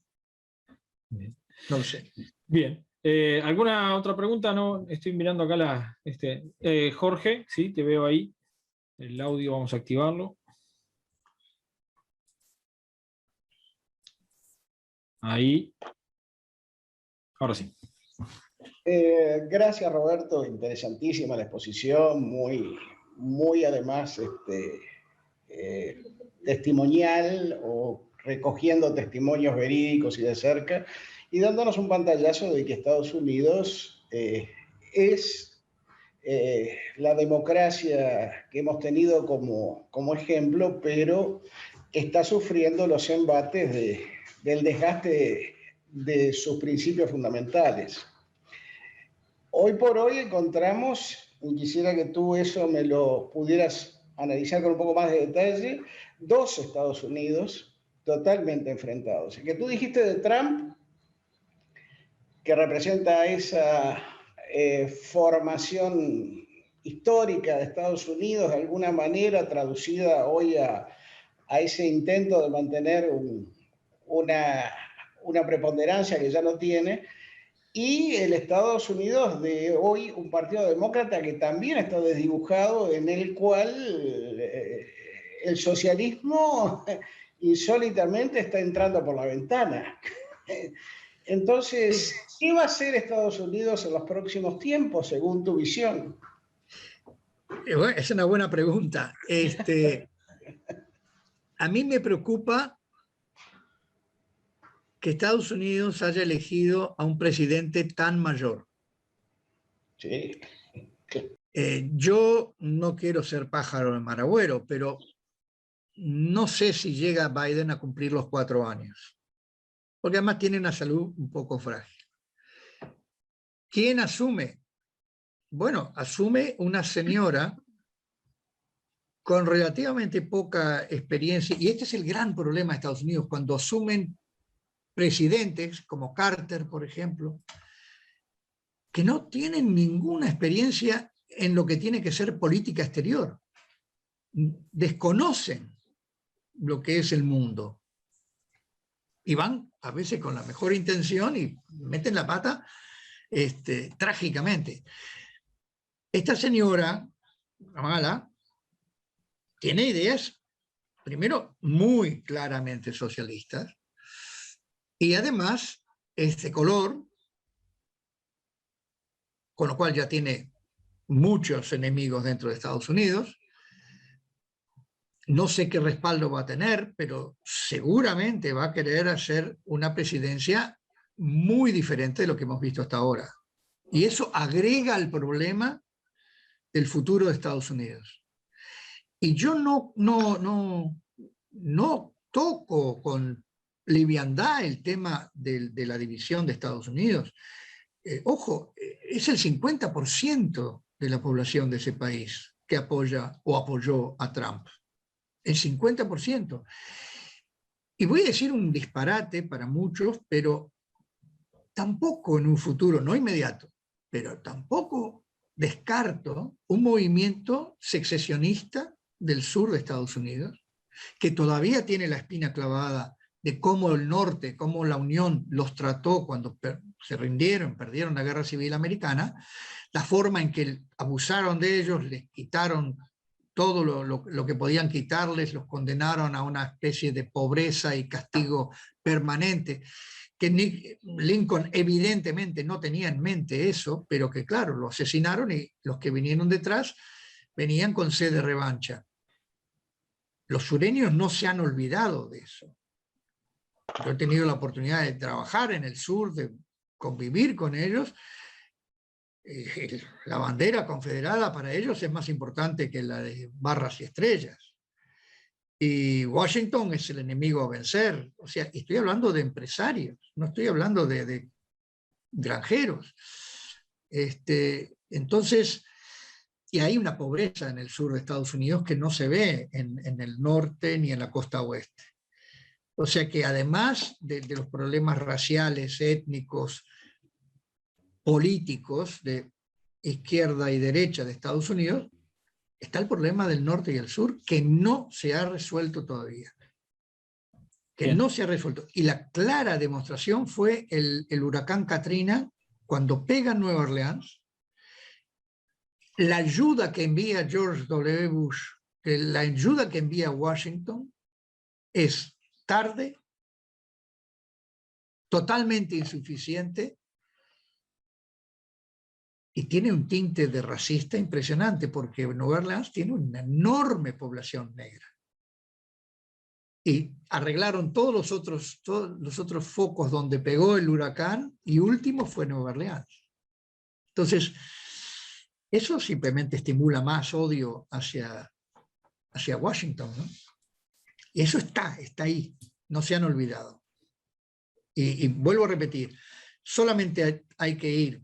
Speaker 3: Bien.
Speaker 2: No lo sé.
Speaker 3: Bien. ¿Alguna otra pregunta? No, estoy mirando acá Jorge, sí, te veo ahí. El audio vamos a activarlo. Ahí. Ahora sí.
Speaker 7: Gracias, Roberto. Interesantísima la exposición, muy además testimonial, o recogiendo testimonios verídicos y de cerca, y dándonos un pantallazo de que Estados Unidos es la democracia que hemos tenido como ejemplo, pero está sufriendo los embates del desgaste de sus principios fundamentales. Hoy por hoy encontramos, y quisiera que tú eso me lo pudieras analizar con un poco más de detalle, dos Estados Unidos totalmente enfrentados. El que tú dijiste de Trump, que representa esa formación histórica de Estados Unidos, de alguna manera traducida hoy a ese intento de mantener una preponderancia que ya no tiene, y el Estados Unidos de hoy, un partido demócrata que también está desdibujado, en el cual el socialismo insólitamente está entrando por la ventana. Entonces, ¿qué va a hacer Estados Unidos en los próximos tiempos, según tu visión?
Speaker 2: Bueno, es una buena pregunta. A mí me preocupa que Estados Unidos haya elegido a un presidente tan mayor.
Speaker 7: Sí.
Speaker 2: Yo no quiero ser pájaro de mal agüero, pero no sé si llega Biden a cumplir los 4 años, porque además tiene una salud un poco frágil. ¿Quién asume? Bueno, asume una señora con relativamente poca experiencia, y este es el gran problema de Estados Unidos, cuando asumen presidentes como Carter, por ejemplo, que no tienen ninguna experiencia en lo que tiene que ser política exterior. Desconocen lo que es el mundo. Y van a veces con la mejor intención y meten la pata trágicamente. Esta señora, Kamala, tiene ideas, primero, muy claramente socialistas, y además es de color, con lo cual ya tiene muchos enemigos dentro de Estados Unidos. No sé qué respaldo va a tener, pero seguramente va a querer hacer una presidencia muy diferente de lo que hemos visto hasta ahora. Y eso agrega al problema del futuro de Estados Unidos. Y yo no toco con liviandad el tema de la división de Estados Unidos. Ojo, es el 50% de la población de ese país que apoya o apoyó a Trump. El 50%. Y voy a decir un disparate para muchos, pero tampoco en un futuro, no inmediato, pero tampoco descarto un movimiento secesionista del sur de Estados Unidos, que todavía tiene la espina clavada de cómo el norte, cómo la Unión los trató cuando se rindieron, perdieron la Guerra Civil Americana, la forma en que abusaron de ellos, les quitaron todo lo que podían quitarles, los condenaron a una especie de pobreza y castigo permanente, que Lincoln evidentemente no tenía en mente eso, pero que claro, lo asesinaron y los que vinieron detrás venían con sed de revancha. Los sureños no se han olvidado de eso. Yo he tenido la oportunidad de trabajar en el sur, de convivir con ellos. La bandera confederada para ellos es más importante que la de barras y estrellas. Y Washington es el enemigo a vencer. O sea, estoy hablando de empresarios, no estoy hablando de granjeros. Entonces, y hay una pobreza en el sur de Estados Unidos que no se ve en el norte ni en la costa oeste. O sea que además de los problemas raciales, étnicos, políticos de izquierda y derecha de Estados Unidos, está el problema del norte y el sur que no se ha resuelto todavía. No se ha resuelto. Y la clara demostración fue el huracán Katrina, cuando pega en Nueva Orleans, la ayuda que envía George W. Bush, la ayuda que envía Washington es tarde, totalmente insuficiente, y tiene un tinte de racista impresionante, porque Nueva Orleans tiene una enorme población negra. Y arreglaron todos los otros focos donde pegó el huracán, y último fue Nueva Orleans. Entonces, eso simplemente estimula más odio hacia Washington, ¿no? Y eso está ahí, no se han olvidado. Y vuelvo a repetir, solamente hay que ir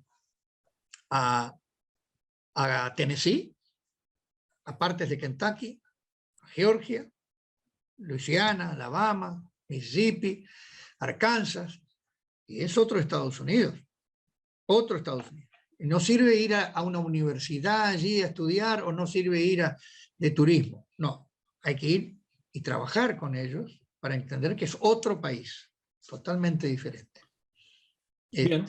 Speaker 2: a Tennessee, a partes de Kentucky, a Georgia, Luisiana, Alabama, Mississippi, Arkansas, y es otro Estados Unidos, otro Estados Unidos. Y no sirve ir a una universidad allí a estudiar, o no sirve ir de turismo, no, hay que ir y trabajar con ellos para entender que es otro país, totalmente diferente.
Speaker 3: Bien.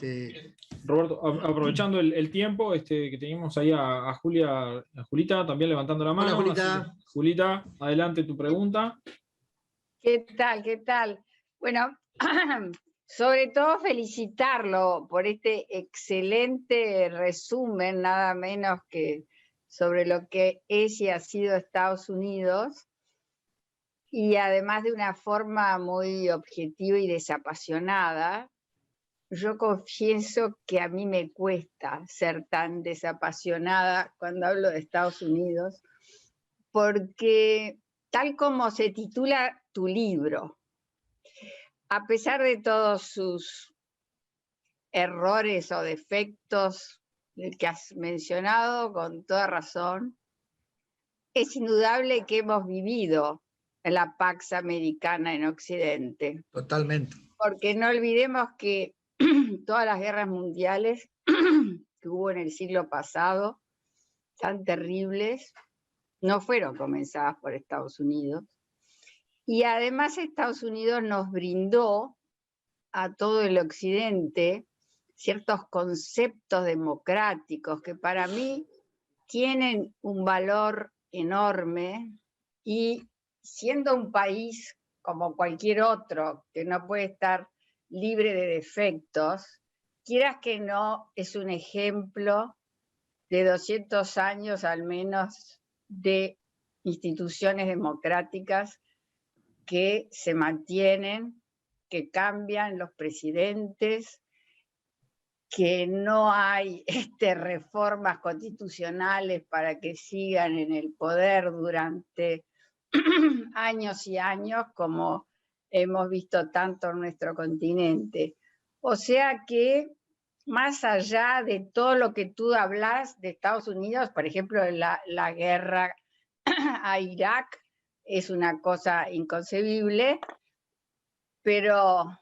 Speaker 3: Roberto, aprovechando el tiempo que teníamos ahí a Julita también levantando la mano.
Speaker 2: Hola, Julita.
Speaker 3: Julita, adelante tu pregunta.
Speaker 8: ¿Qué tal? ¿Qué tal? Bueno, sobre todo felicitarlo por este excelente resumen, nada menos que sobre lo que es y ha sido Estados Unidos, y además de una forma muy objetiva y desapasionada. Yo confieso que a mí me cuesta ser tan desapasionada cuando hablo de Estados Unidos, porque tal como se titula tu libro, a pesar de todos sus errores o defectos que has mencionado con toda razón, es indudable que hemos vivido en la Pax Americana en Occidente.
Speaker 2: Totalmente.
Speaker 8: Porque no olvidemos que todas las guerras mundiales que hubo en el siglo pasado, tan terribles, no fueron comenzadas por Estados Unidos. Y además Estados Unidos nos brindó a todo el Occidente ciertos conceptos democráticos que para mí tienen un valor enorme, y siendo un país como cualquier otro que no puede estar libre de defectos, quieras que no, es un ejemplo de 200 años al menos de instituciones democráticas que se mantienen, que cambian los presidentes, que no hay reformas constitucionales para que sigan en el poder durante años y años, como hemos visto tanto en nuestro continente. O sea que, más allá de todo lo que tú hablas de Estados Unidos, por ejemplo, la guerra a Irak es una cosa inconcebible, pero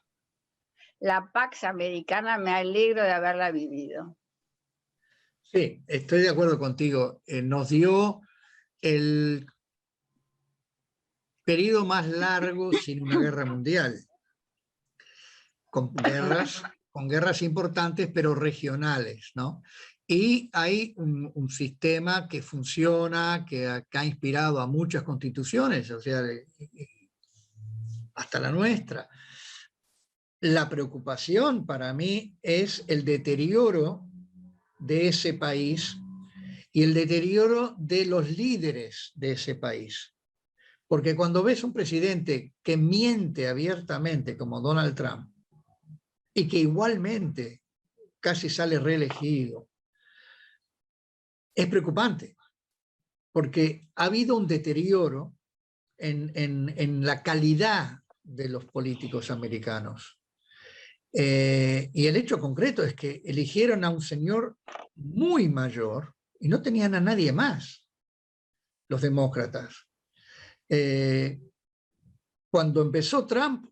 Speaker 8: la Pax Americana me alegro de haberla vivido.
Speaker 2: Sí, estoy de acuerdo contigo. Nos dio el periodo más largo sin una guerra mundial, con guerras importantes pero regionales, ¿no? Y hay un sistema que funciona, que ha inspirado a muchas constituciones, o sea, hasta la nuestra. La preocupación para mí es el deterioro de ese país y el deterioro de los líderes de ese país. Porque cuando ves un presidente que miente abiertamente como Donald Trump y que igualmente casi sale reelegido, es preocupante, porque ha habido un deterioro en la calidad de los políticos americanos. Y el hecho concreto es que eligieron a un señor muy mayor y no tenían a nadie más, los demócratas. Cuando empezó Trump,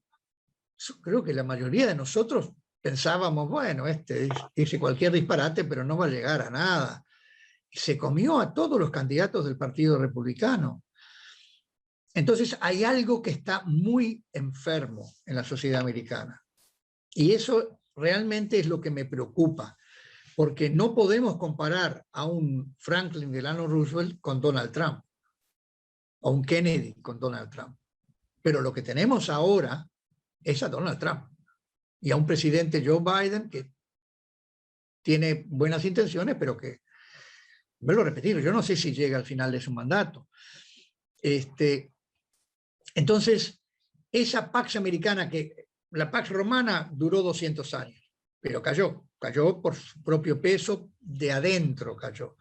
Speaker 2: creo que la mayoría de nosotros pensábamos, bueno, dice cualquier disparate, pero no va a llegar a nada. Y se comió a todos los candidatos del Partido Republicano. Entonces hay algo que está muy enfermo en la sociedad americana. Y eso realmente es lo que me preocupa, porque no podemos comparar a un Franklin Delano Roosevelt con Donald Trump, o un Kennedy con Donald Trump. Pero lo que tenemos ahora es a Donald Trump y a un presidente Joe Biden que tiene buenas intenciones, pero que, vuelvo a repetir, yo no sé si llega al final de su mandato. Entonces, esa Pax Americana, la Pax Romana duró 200 años, pero cayó por su propio peso, de adentro cayó.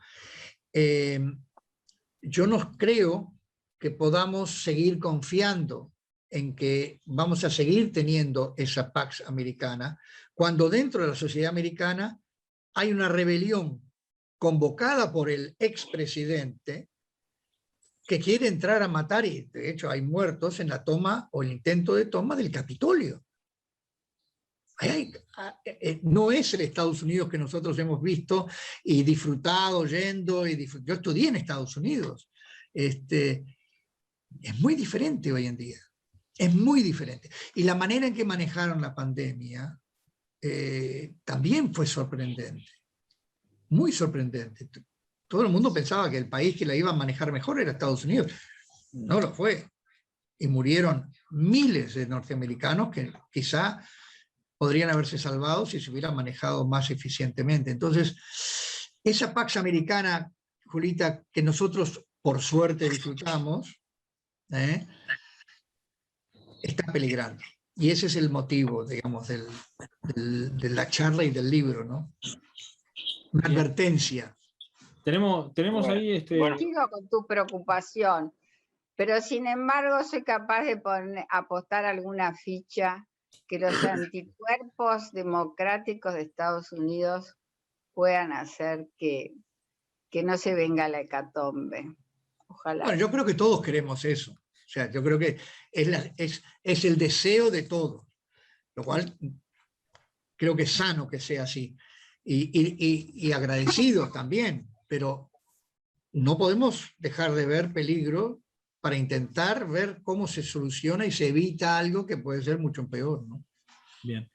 Speaker 2: Yo no creo que podamos seguir confiando en que vamos a seguir teniendo esa Pax Americana, cuando dentro de la sociedad americana hay una rebelión convocada por el expresidente que quiere entrar a matar, y de hecho hay muertos en la toma o el intento de toma del Capitolio. No es el Estados Unidos que nosotros hemos visto y disfrutado yendo. Yo estudié en Estados Unidos. Es muy diferente hoy en día. Es muy diferente. Y la manera en que manejaron la pandemia también fue sorprendente. Muy sorprendente. Todo el mundo pensaba que el país que la iba a manejar mejor era Estados Unidos. No lo fue. Y murieron miles de norteamericanos que quizá podrían haberse salvado si se hubiera manejado más eficientemente. Entonces, esa Pax Americana, Julita, que nosotros por suerte disfrutamos, está peligrando. Y ese es el motivo, digamos, de la charla y del libro, ¿no? Una advertencia.
Speaker 3: Tenemos ahí...
Speaker 8: Sigo con tu preocupación, pero sin embargo soy capaz de apostar alguna ficha que los anticuerpos democráticos de Estados Unidos puedan hacer que no se venga la hecatombe. Ojalá.
Speaker 2: Bueno, yo creo que todos queremos eso. O sea, yo creo que es el deseo de todos, lo cual creo que es sano que sea así. Y agradecidos también, pero no podemos dejar de ver peligro para intentar ver cómo se soluciona y se evita algo que puede ser mucho peor, ¿no?
Speaker 3: Bien.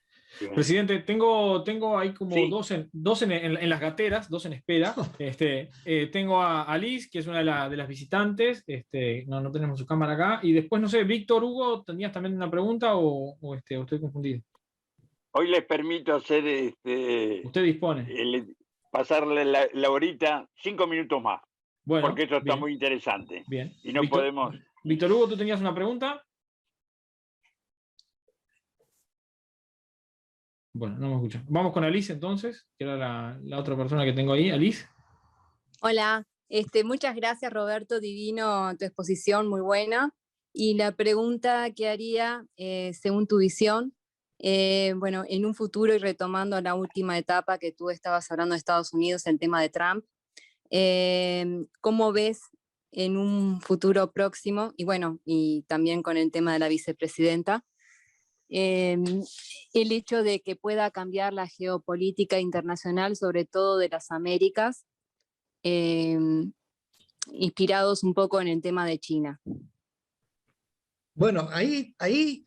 Speaker 3: Presidente, tengo ahí como
Speaker 1: Sí.
Speaker 3: dos en las gateras, dos en espera. Tengo a Liz, que es una de las visitantes. No tenemos su cámara acá. Y después, no sé, Víctor Hugo, ¿tenías también una pregunta o estoy confundido?
Speaker 1: Hoy les permito hacer
Speaker 3: Usted dispone.
Speaker 1: pasarle la horita 5 minutos más,
Speaker 3: Bueno,
Speaker 1: porque esto está
Speaker 3: bien,
Speaker 1: muy interesante.
Speaker 3: bien.
Speaker 1: Y no podemos...
Speaker 3: Víctor Hugo, ¿tú tenías una pregunta? Bueno, no me escucha. Vamos con Alice entonces, que era la otra persona que tengo ahí. Alice.
Speaker 9: Hola, muchas gracias Roberto, divino tu exposición, muy buena. Y la pregunta que haría, según tu visión, bueno, en un futuro y retomando la última etapa que tú estabas hablando de Estados Unidos, el tema de Trump, ¿cómo ves en un futuro próximo, y bueno, y también con el tema de la vicepresidenta, el hecho de que pueda cambiar la geopolítica internacional, sobre todo de las Américas, inspirados un poco en el tema de China?
Speaker 2: Bueno, ahí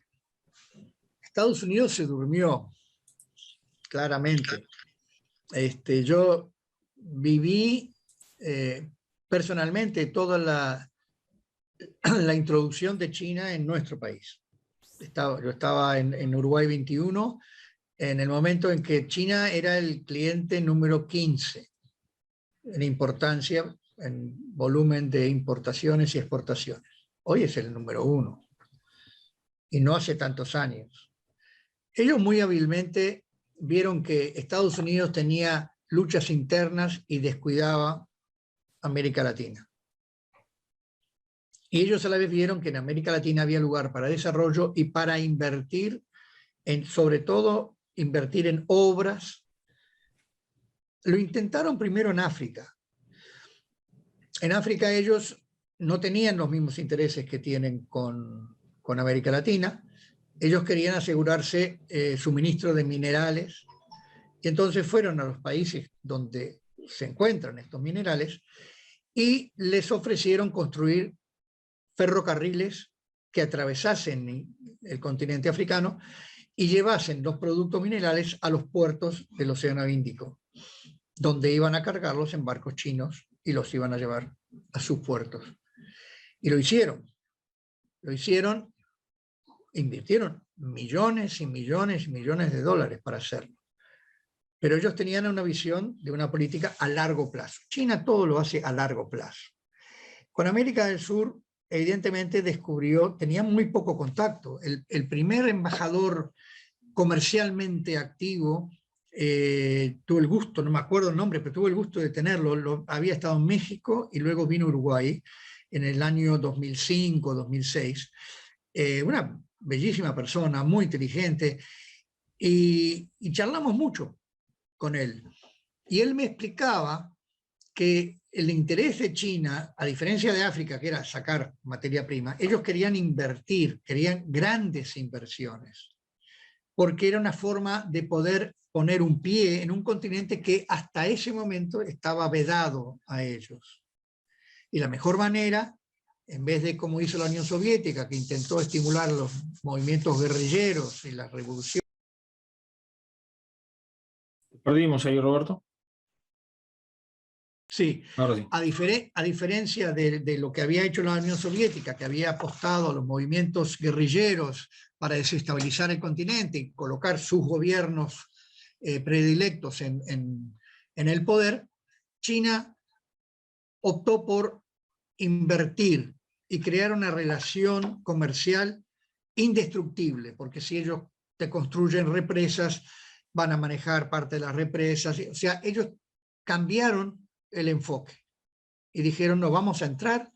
Speaker 2: Estados Unidos se durmió, claramente. Yo viví personalmente toda la introducción de China en nuestro país. Yo estaba en Uruguay 21, en el momento en que China era el cliente número 15 en importancia, en volumen de importaciones y exportaciones. Hoy es el número 1, y no hace tantos años. Ellos muy hábilmente vieron que Estados Unidos tenía luchas internas y descuidaba América Latina. Y ellos a la vez vieron que en América Latina había lugar para desarrollo y para invertir, sobre todo invertir en obras. Lo intentaron primero en África. En África ellos no tenían los mismos intereses que tienen con América Latina. Ellos querían asegurarse suministro de minerales, y entonces fueron a los países donde se encuentran estos minerales y les ofrecieron construir ferrocarriles que atravesasen el continente africano y llevasen los productos minerales a los puertos del Océano Índico, donde iban a cargarlos en barcos chinos y los iban a llevar a sus puertos. Y lo hicieron. Lo hicieron, invirtieron millones y millones y millones de dólares para hacerlo. Pero ellos tenían una visión de una política a largo plazo. China todo lo hace a largo plazo. Con América del Sur, evidentemente tenía muy poco contacto. El primer embajador comercialmente activo tuve el gusto, no me acuerdo el nombre, pero tuve el gusto de tenerlo. Había estado en México y luego vino a Uruguay en el año 2005, 2006. Una bellísima persona, muy inteligente, y charlamos mucho con él. Y él me explicaba que el interés de China, a diferencia de África, que era sacar materia prima, ellos querían invertir, querían grandes inversiones, porque era una forma de poder poner un pie en un continente que hasta ese momento estaba vedado a ellos. Y la mejor manera, en vez de como hizo la Unión Soviética, que intentó estimular los movimientos guerrilleros y la revolución.
Speaker 3: Perdimos ahí, Roberto.
Speaker 2: Sí,
Speaker 3: ahora sí.
Speaker 2: A diferencia de lo que había hecho la Unión Soviética, que había apostado a los movimientos guerrilleros para desestabilizar el continente y colocar sus gobiernos predilectos en el poder, China optó por invertir y crear una relación comercial indestructible, porque si ellos te construyen represas, van a manejar parte de las represas. O sea, ellos cambiaron el enfoque y dijeron, no, vamos a entrar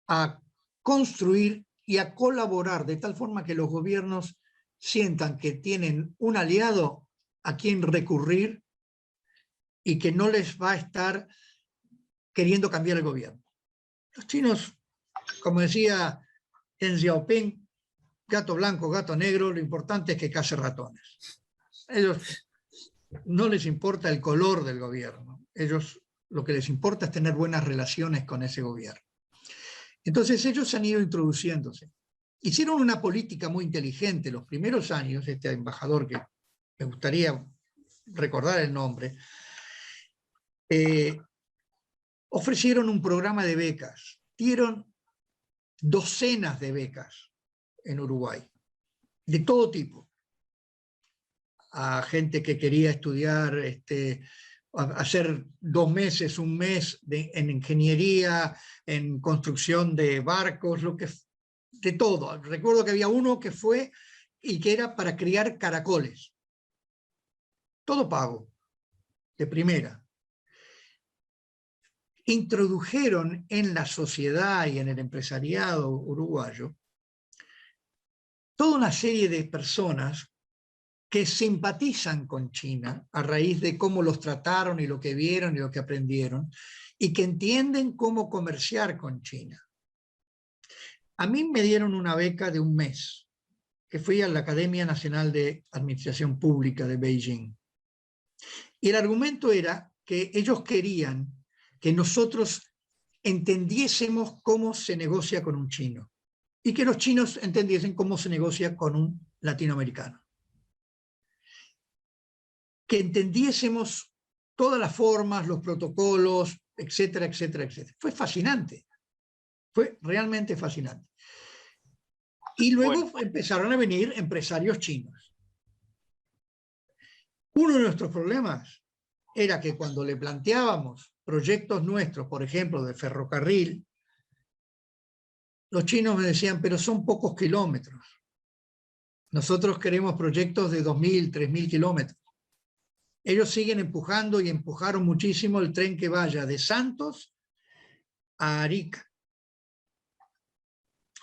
Speaker 2: a construir y a colaborar de tal forma que los gobiernos sientan que tienen un aliado a quien recurrir y que no les va a estar queriendo cambiar el gobierno. Los chinos, como decía Deng Xiaoping, gato blanco, gato negro, lo importante es que case ratones. Ellos no les importa el color del gobierno, ellos lo que les importa es tener buenas relaciones con ese gobierno. Entonces ellos han ido introduciéndose. Hicieron una política muy inteligente los primeros años, este embajador que me gustaría recordar el nombre, ofrecieron un programa de becas, dieron docenas de becas en Uruguay, de todo tipo, a gente que quería estudiar, hacer 2 meses, 1 mes en ingeniería, en construcción de barcos, de todo. Recuerdo que había uno que fue y que era para criar caracoles. Todo pago, de primera. Introdujeron en la sociedad y en el empresariado uruguayo toda una serie de personas que simpatizan con China a raíz de cómo los trataron y lo que vieron y lo que aprendieron, y que entienden cómo comerciar con China. A mí me dieron una beca de 1 mes, que fui a la Academia Nacional de Administración Pública de Beijing. Y el argumento era que ellos querían que nosotros entendiésemos cómo se negocia con un chino, y que los chinos entendiesen cómo se negocia con un latinoamericano. Que entendiésemos todas las formas, los protocolos, etcétera, etcétera, etcétera. Fue fascinante, fue realmente fascinante. Y luego empezaron a venir empresarios chinos. Uno de nuestros problemas era que cuando le planteábamos proyectos nuestros, por ejemplo, de ferrocarril, los chinos me decían, pero son pocos kilómetros. Nosotros queremos proyectos de 2.000, 3.000 kilómetros. Ellos siguen empujando y empujaron muchísimo el tren que vaya de Santos a Arica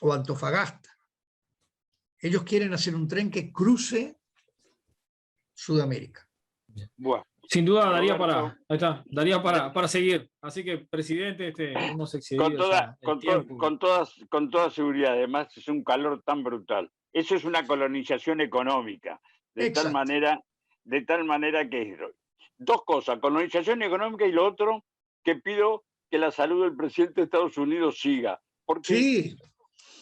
Speaker 2: o Antofagasta. Ellos quieren hacer un tren que cruce Sudamérica.
Speaker 1: Bueno,
Speaker 3: sin duda daría
Speaker 1: Roberto,
Speaker 3: daría para seguir. Así que, presidente, hemos excedido
Speaker 1: con toda seguridad. Además, es un calor tan brutal. Eso es una colonización económica, de tal manera que es 2 cosas: colonización económica, y lo otro, que pido que la salud del presidente de Estados Unidos siga. Porque
Speaker 2: sí,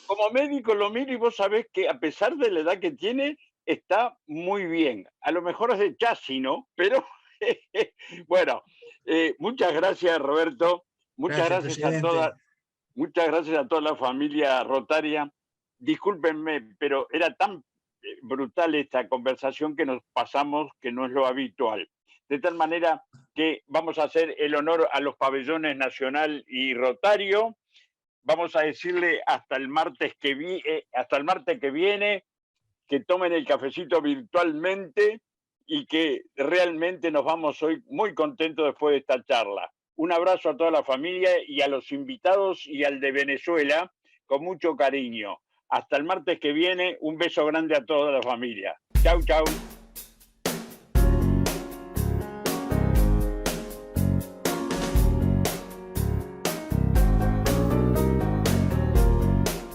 Speaker 1: como médico lo miro y vos sabés que a pesar de la edad que tiene, está muy bien. A lo mejor es de chasis, ¿no? Pero bueno, muchas gracias, Roberto. Muchas gracias a toda la familia Rotaria. Discúlpenme, pero era tan brutal esta conversación que nos pasamos, que no es lo habitual. De tal manera que vamos a hacer el honor a los pabellones Nacional y Rotario. Vamos a decirle hasta el martes que viene, que tomen el cafecito virtualmente y que realmente nos vamos hoy muy contentos después de esta charla. Un abrazo a toda la familia y a los invitados y al de Venezuela, con mucho cariño. Hasta el martes que viene, un beso grande a toda la familia. Chau, chau.